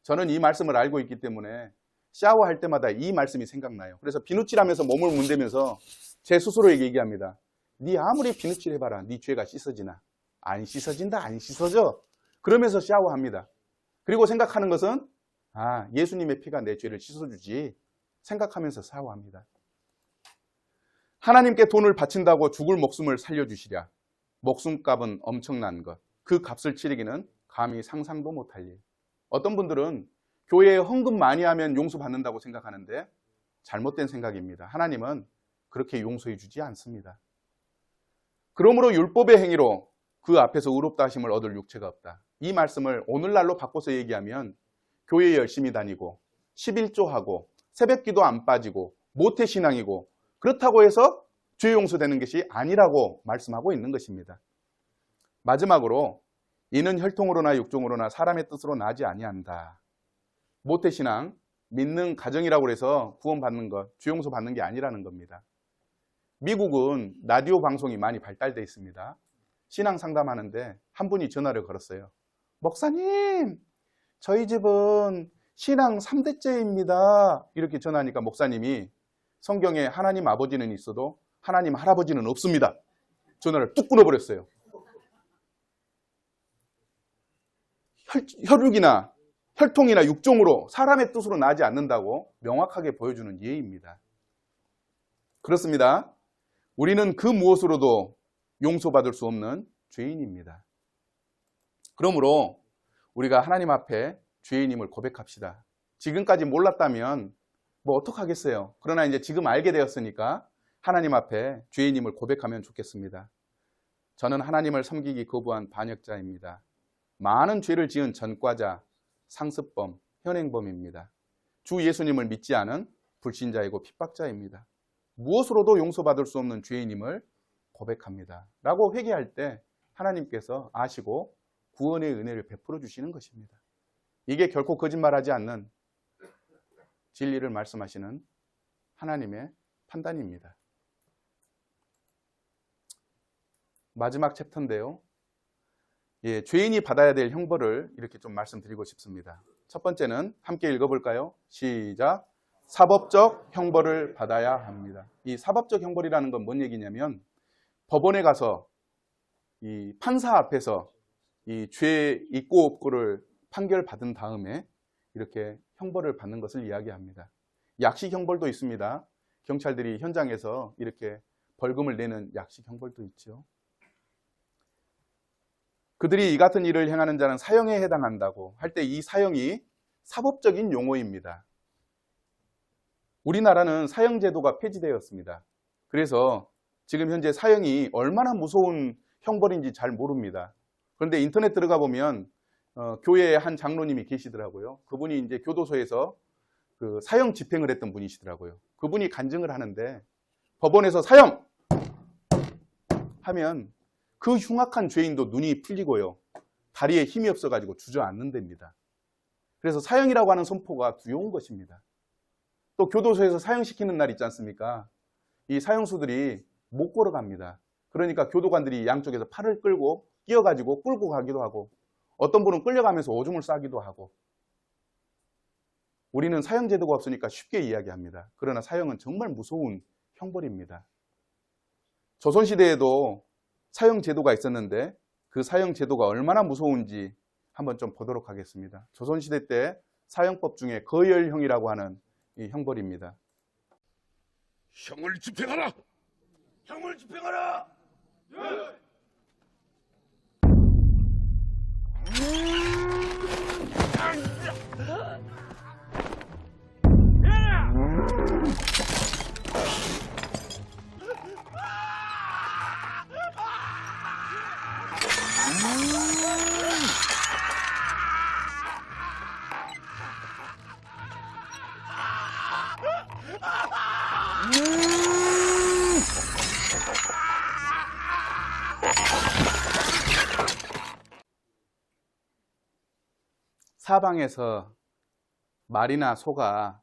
저는 이 말씀을 알고 있기 때문에 샤워할 때마다 이 말씀이 생각나요. 그래서 비누칠하면서 몸을 문대면서 제 스스로에게 얘기합니다. 네 아무리 비누칠 해봐라. 네 죄가 씻어지나? 안 씻어진다. 안 씻어져. 그러면서 샤워합니다. 그리고 생각하는 것은 예수님의 피가 내 죄를 씻어주지 생각하면서 샤워합니다. 하나님께 돈을 바친다고 죽을 목숨을 살려주시랴. 목숨값은 엄청난 것. 그 값을 치르기는 감히 상상도 못할 일. 어떤 분들은 교회에 헌금 많이 하면 용서받는다고 생각하는데 잘못된 생각입니다. 하나님은 그렇게 용서해 주지 않습니다. 그러므로 율법의 행위로 그 앞에서 의롭다 하심을 얻을 육체가 없다. 이 말씀을 오늘날로 바꿔서 얘기하면 교회에 열심히 다니고 11조하고 새벽기도 안 빠지고 모태신앙이고 그렇다고 해서 죄 용서되는 것이 아니라고 말씀하고 있는 것입니다. 마지막으로 이는 혈통으로나 육종으로나 사람의 뜻으로 나지 아니한다. 모태신앙, 믿는 가정이라고 해서 구원받는 것, 죄 용서받는 게 아니라는 겁니다. 미국은 라디오 방송이 많이 발달되어 있습니다. 신앙 상담하는데 한 분이 전화를 걸었어요. 목사님, 저희 집은 신앙 3대째입니다. 이렇게 전화하니까 목사님이 성경에 하나님 아버지는 있어도 하나님 할아버지는 없습니다. 전화를 뚝 끊어버렸어요. 혈육이나 혈통이나 육종으로 사람의 뜻으로 나지 않는다고 명확하게 보여주는 예입니다. 그렇습니다. 우리는 그 무엇으로도 용서받을 수 없는 죄인입니다. 그러므로 우리가 하나님 앞에 죄인임을 고백합시다. 지금까지 몰랐다면 뭐 어떡하겠어요. 그러나 이제 지금 알게 되었으니까 하나님 앞에 죄인임을 고백하면 좋겠습니다. 저는 하나님을 섬기기 거부한 반역자입니다. 많은 죄를 지은 전과자, 상습범, 현행범입니다. 주 예수님을 믿지 않은 불신자이고 핍박자입니다. 무엇으로도 용서받을 수 없는 죄인임을 고백합니다. 라고 회개할 때 하나님께서 아시고 구원의 은혜를 베풀어 주시는 것입니다. 이게 결코 거짓말하지 않는 진리를 말씀하시는 하나님의 판단입니다. 마지막 챕터인데요. 죄인이 받아야 될 형벌을 이렇게 좀 말씀드리고 싶습니다. 첫 번째는 함께 읽어볼까요? 시작. 사법적 형벌을 받아야 합니다. 이 사법적 형벌이라는 건 뭔 얘기냐면 법원에 가서 이 판사 앞에서 이 죄 있고 없고를 판결받은 다음에 이렇게 형벌을 받는 것을 이야기합니다. 약식 형벌도 있습니다. 경찰들이 현장에서 이렇게 벌금을 내는 약식 형벌도 있죠. 그들이 이 같은 일을 행하는 자는 사형에 해당한다고 할 때 이 사형이 사법적인 용어입니다. 우리나라는 사형제도가 폐지되었습니다. 그래서 지금 현재 사형이 얼마나 무서운 형벌인지 잘 모릅니다. 그런데 인터넷 들어가 보면 교회에 한 장로님이 계시더라고요. 그분이 이제 교도소에서 그 사형 집행을 했던 분이시더라고요. 그분이 간증을 하는데 법원에서 사형! 하면 그 흉악한 죄인도 눈이 풀리고요. 다리에 힘이 없어가지고 주저앉는답니다. 그래서 사형이라고 하는 선포가 두려운 것입니다. 또 교도소에서 사형시키는 날 있지 않습니까? 이 사형수들이 못 걸어갑니다. 그러니까 교도관들이 양쪽에서 팔을 끌고 끼어가지고 끌고 가기도 하고 어떤 분은 끌려가면서 오줌을 싸기도 하고 우리는 사형제도가 없으니까 쉽게 이야기합니다. 그러나 사형은 정말 무서운 형벌입니다. 조선시대에도 사형제도가 있었는데 그 사형제도가 얼마나 무서운지 한번 좀 보도록 하겠습니다. 조선시대 때 사형법 중에 거열형이라고 하는 이 형벌입니다. 형을 집행하라! 형을 집행하라! 예! 사방에서 말이나 소가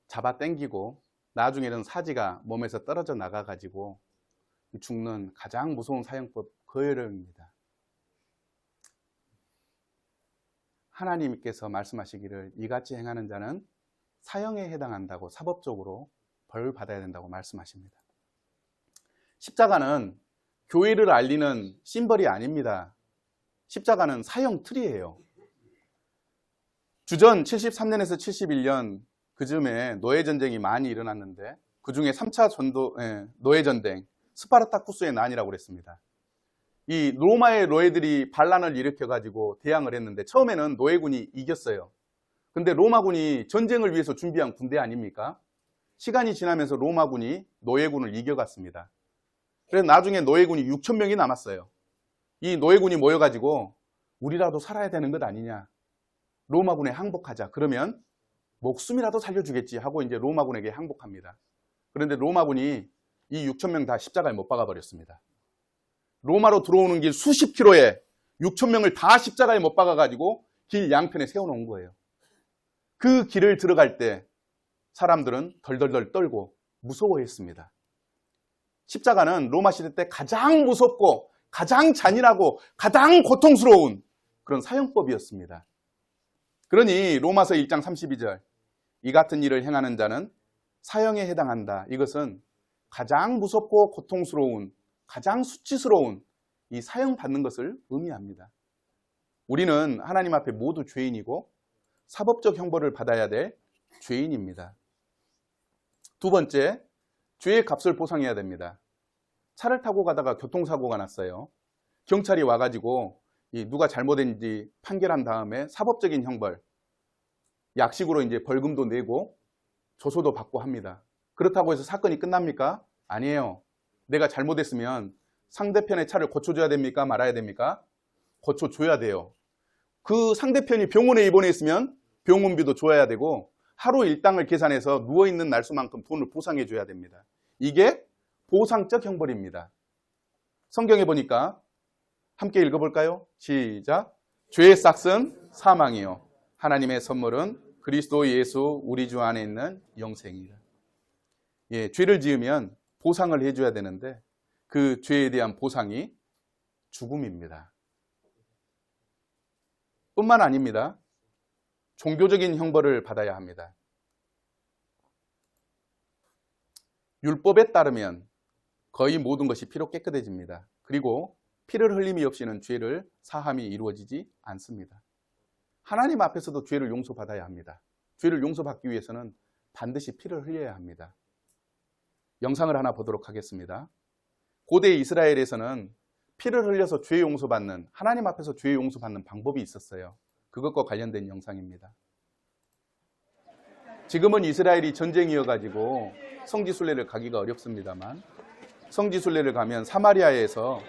잡아 당기고 나중에는 사지가 몸에서 떨어져 나가 가지고 죽는 가장 무서운 사형법 거열형입니다. 하나님께서 말씀하시기를 이같이 행하는 자는 사형에 해당한다고 사법적으로 벌 받아야 된다고 말씀하십니다. 십자가는 교회를 알리는 심벌이 아닙니다. 십자가는 사형 틀이에요. 주전 73년에서 71년 그즈음에 노예전쟁이 많이 일어났는데 그 중에 3차 노예전쟁, 스파르타쿠스의 난이라고 그랬습니다. 이 로마의 노예들이 반란을 일으켜가지고 대항을 했는데 처음에는 노예군이 이겼어요. 근데 로마군이 전쟁을 위해서 준비한 군대 아닙니까? 시간이 지나면서 로마군이 노예군을 이겨갔습니다. 그래서 나중에 노예군이 6천 명이 남았어요. 이 노예군이 모여가지고 우리라도 살아야 되는 것 아니냐. 로마군에 항복하자. 그러면 목숨이라도 살려주겠지 하고 이제 로마군에게 항복합니다. 그런데 로마군이 이 6천 명 다 십자가에 못 박아버렸습니다. 로마로 들어오는 길 수십 킬로에 6천 명을 다 십자가에 못 박아가지고 길 양편에 세워놓은 거예요. 그 길을 들어갈 때 사람들은 덜덜덜 떨고 무서워했습니다. 십자가는 로마 시대 때 가장 무섭고 가장 잔인하고 가장 고통스러운 그런 사형법이었습니다. 그러니 로마서 1장 32절 이 같은 일을 행하는 자는 사형에 해당한다. 이것은 가장 무섭고 고통스러운 가장 수치스러운 이 사형 받는 것을 의미합니다. 우리는 하나님 앞에 모두 죄인이고 사법적 형벌을 받아야 될 죄인입니다. 두 번째, 죄의 값을 보상해야 됩니다. 차를 타고 가다가 교통사고가 났어요. 경찰이 와가지고 누가 잘못했는지 판결한 다음에 사법적인 형벌, 약식으로 이제 벌금도 내고 조소도 받고 합니다. 그렇다고 해서 사건이 끝납니까? 아니에요. 내가 잘못했으면 상대편의 차를 고쳐줘야 됩니까? 말아야 됩니까? 고쳐줘야 돼요. 그 상대편이 병원에 입원했으면 병원비도 줘야 되고 하루 일당을 계산해서 누워있는 날수만큼 돈을 보상해줘야 됩니다. 이게 보상적 형벌입니다. 성경에 보니까 함께 읽어볼까요? 시작. 죄의 싹은 사망이요 하나님의 선물은 그리스도 예수 우리 주 안에 있는 영생이라. 죄를 지으면 보상을 해줘야 되는데 그 죄에 대한 보상이 죽음입니다. 뿐만 아닙니다. 종교적인 형벌을 받아야 합니다. 율법에 따르면 거의 모든 것이 피로 깨끗해집니다. 그리고 피를 흘림이 없이는 죄를 사함이 이루어지지 않습니다. 하나님 앞에서도 죄를 용서받아야 합니다. 죄를 용서받기 위해서는 반드시 피를 흘려야 합니다. 영상을 하나 보도록 하겠습니다. 고대 이스라엘에서는 피를 흘려서 죄 용서받는, 하나님 앞에서 죄 용서받는 방법이 있었어요. 그것과 관련된 영상입니다. 지금은 이스라엘이 전쟁이어가지고 성지순례를 가기가 어렵습니다만 성지순례를 가면 사마리아에서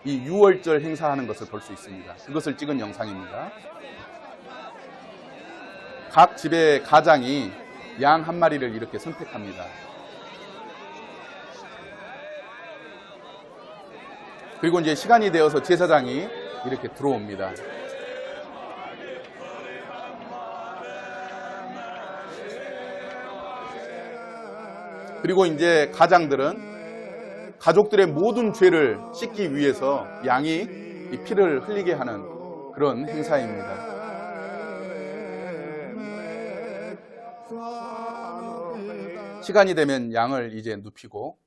이 유월절 행사하는 것을 볼 수 있습니다. 그것을 찍은 영상입니다. 각 집의 가장이 양 한 마리를 이렇게 선택합니다. 그리고 이제 시간이 되어서 제사장이 이렇게 들어옵니다. 그리고 이제 가장들은 가족들의 모든 죄를 씻기 위해서 양이 이 피를 흘리게 하는 그런 행사입니다. 시간이 되면 양을 이제 눕히고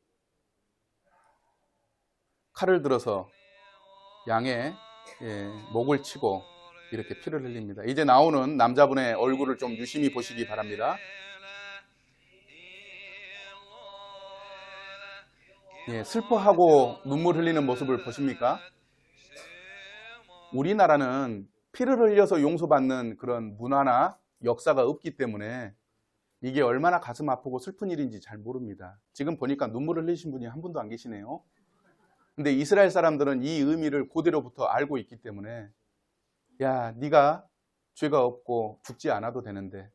칼을 들어서 양의 목을 치고 이렇게 피를 흘립니다. 이제 나오는 남자분의 얼굴을 좀 유심히 보시기 바랍니다. 슬퍼하고 눈물 흘리는 모습을 보십니까? 우리나라는 피를 흘려서 용서받는 그런 문화나 역사가 없기 때문에 이게 얼마나 가슴 아프고 슬픈 일인지 잘 모릅니다. 지금 보니까 눈물을 흘리신 분이 한 분도 안 계시네요. 근데 이스라엘 사람들은 이 의미를 그대로부터 알고 있기 때문에 야, 네가 죄가 없고 죽지 않아도 되는데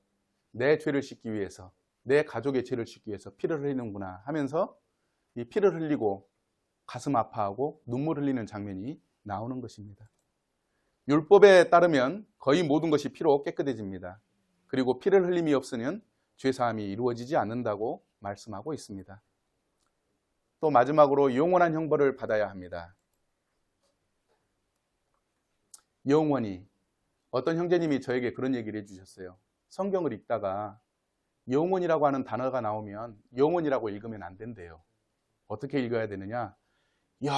내 죄를 씻기 위해서, 내 가족의 죄를 씻기 위해서 피를 흘리는구나 하면서 이 피를 흘리고 가슴 아파하고 눈물 흘리는 장면이 나오는 것입니다. 율법에 따르면 거의 모든 것이 피로 깨끗해집니다. 그리고 피를 흘림이 없으면 죄사함이 이루어지지 않는다고 말씀하고 있습니다. 또 마지막으로 영원한 형벌을 받아야 합니다. 영원히. 어떤 형제님이 저에게 그런 얘기를 해주셨어요. 성경을 읽다가 영원이라고 하는 단어가 나오면 영원이라고 읽으면 안 된대요. 어떻게 읽어야 되느냐? 야,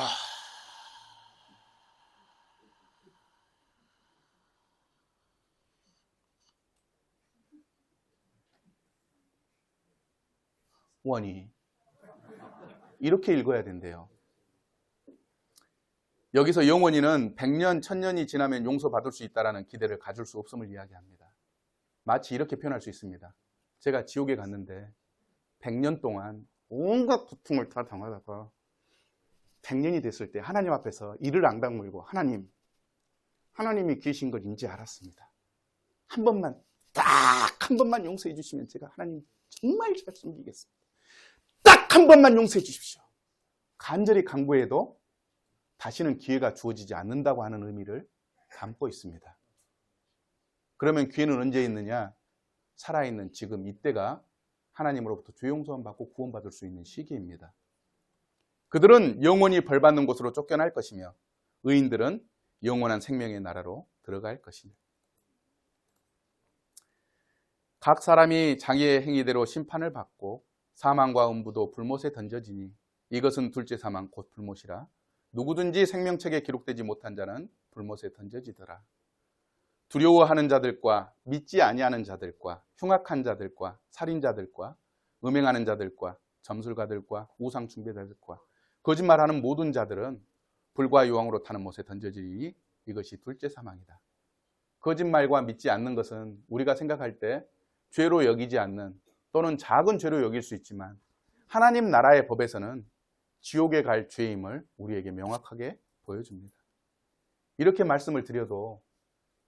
원이. 이렇게 읽어야 된대요. 여기서 영원히는 100년, 1000년이 지나면 용서받을 수 있다는 기대를 가질 수 없음을 이야기합니다. 마치 이렇게 표현할 수 있습니다. 제가 지옥에 갔는데 100년 동안 온갖 고통을 다 당하다가 100년이 됐을 때 하나님 앞에서 이를 앙당 물고 하나님이 계신 걸 이제 알았습니다. 한 번만, 딱 한 번만 용서해 주시면 제가 하나님 정말 잘 섬기겠습니다. 딱 한 번만 용서해 주십시오. 간절히 간구해도 다시는 기회가 주어지지 않는다고 하는 의미를 담고 있습니다. 그러면 기회는 언제 있느냐? 살아있는 지금 이때가 하나님으로부터 죄 용서함 받고 구원받을 수 있는 시기입니다. 그들은 영원히 벌받는 곳으로 쫓겨날 것이며 의인들은 영원한 생명의 나라로 들어갈 것입니다. 각 사람이 자기의 행위대로 심판을 받고 사망과 음부도 불못에 던져지니 이것은 둘째 사망 곧 불못이라. 누구든지 생명책에 기록되지 못한 자는 불못에 던져지더라. 두려워하는 자들과 믿지 아니하는 자들과 흉악한 자들과 살인자들과 음행하는 자들과 점술가들과 우상 숭배자들과 거짓말하는 모든 자들은 불과 유황으로 타는 못에 던져지니 이것이 둘째 사망이다. 거짓말과 믿지 않는 것은 우리가 생각할 때 죄로 여기지 않는 또는 작은 죄로 여길 수 있지만 하나님 나라의 법에서는 지옥에 갈 죄임을 우리에게 명확하게 보여줍니다. 이렇게 말씀을 드려도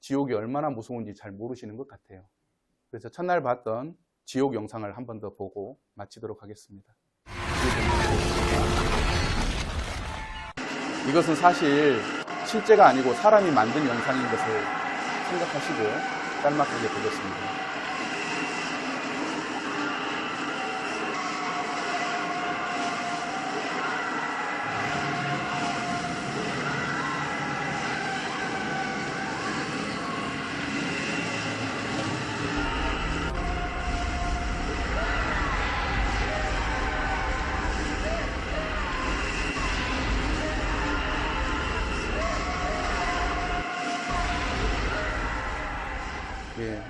지옥이 얼마나 무서운지 잘 모르시는 것 같아요. 그래서 첫날 봤던 지옥 영상을 한 번 더 보고 마치도록 하겠습니다. 이것은 사실 실제가 아니고 사람이 만든 영상인 것을 생각하시고 짤막하게 보겠습니다.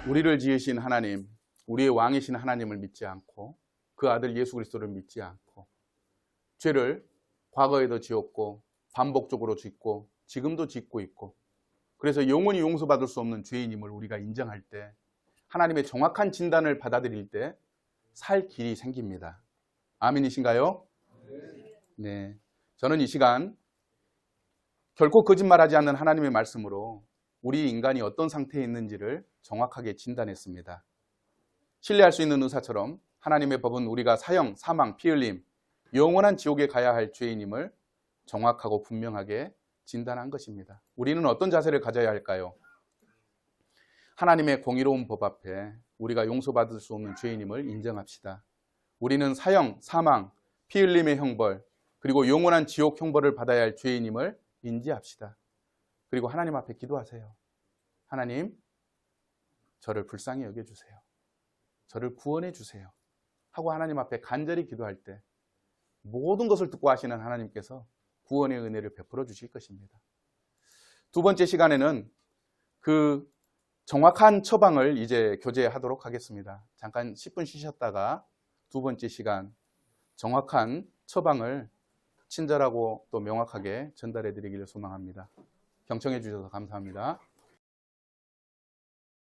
우리를 지으신 하나님, 우리의 왕이신 하나님을 믿지 않고 그 아들 예수 그리스도를 믿지 않고 죄를 과거에도 지었고 반복적으로 짓고 지금도 짓고 있고 그래서 영원히 용서받을 수 없는 죄인임을 우리가 인정할 때 하나님의 정확한 진단을 받아들일 때 살 길이 생깁니다. 아멘이신가요? 네. 저는 이 시간 결코 거짓말하지 않는 하나님의 말씀으로 우리 인간이 어떤 상태에 있는지를 정확하게 진단했습니다. 신뢰할 수 있는 의사처럼 하나님의 법은 우리가 사형, 사망, 피 흘림, 영원한 지옥에 가야 할 죄인임을 정확하고 분명하게 진단한 것입니다. 우리는 어떤 자세를 가져야 할까요? 하나님의 공의로운 법 앞에 우리가 용서받을 수 없는 죄인임을 인정합시다. 우리는 사형, 사망, 피 흘림의 형벌, 그리고 영원한 지옥 형벌을 받아야 할 죄인임을 인지합시다. 그리고 하나님 앞에 기도하세요. 하나님, 저를 불쌍히 여겨주세요. 저를 구원해 주세요. 하고 하나님 앞에 간절히 기도할 때 모든 것을 듣고 하시는 하나님께서 구원의 은혜를 베풀어 주실 것입니다. 두 번째 시간에는 그 정확한 처방을 이제 교제하도록 하겠습니다. 잠깐 10분 쉬셨다가 두 번째 시간 정확한 처방을 친절하고 또 명확하게 전달해 드리기를 소망합니다. 경청해 주셔서 감사합니다.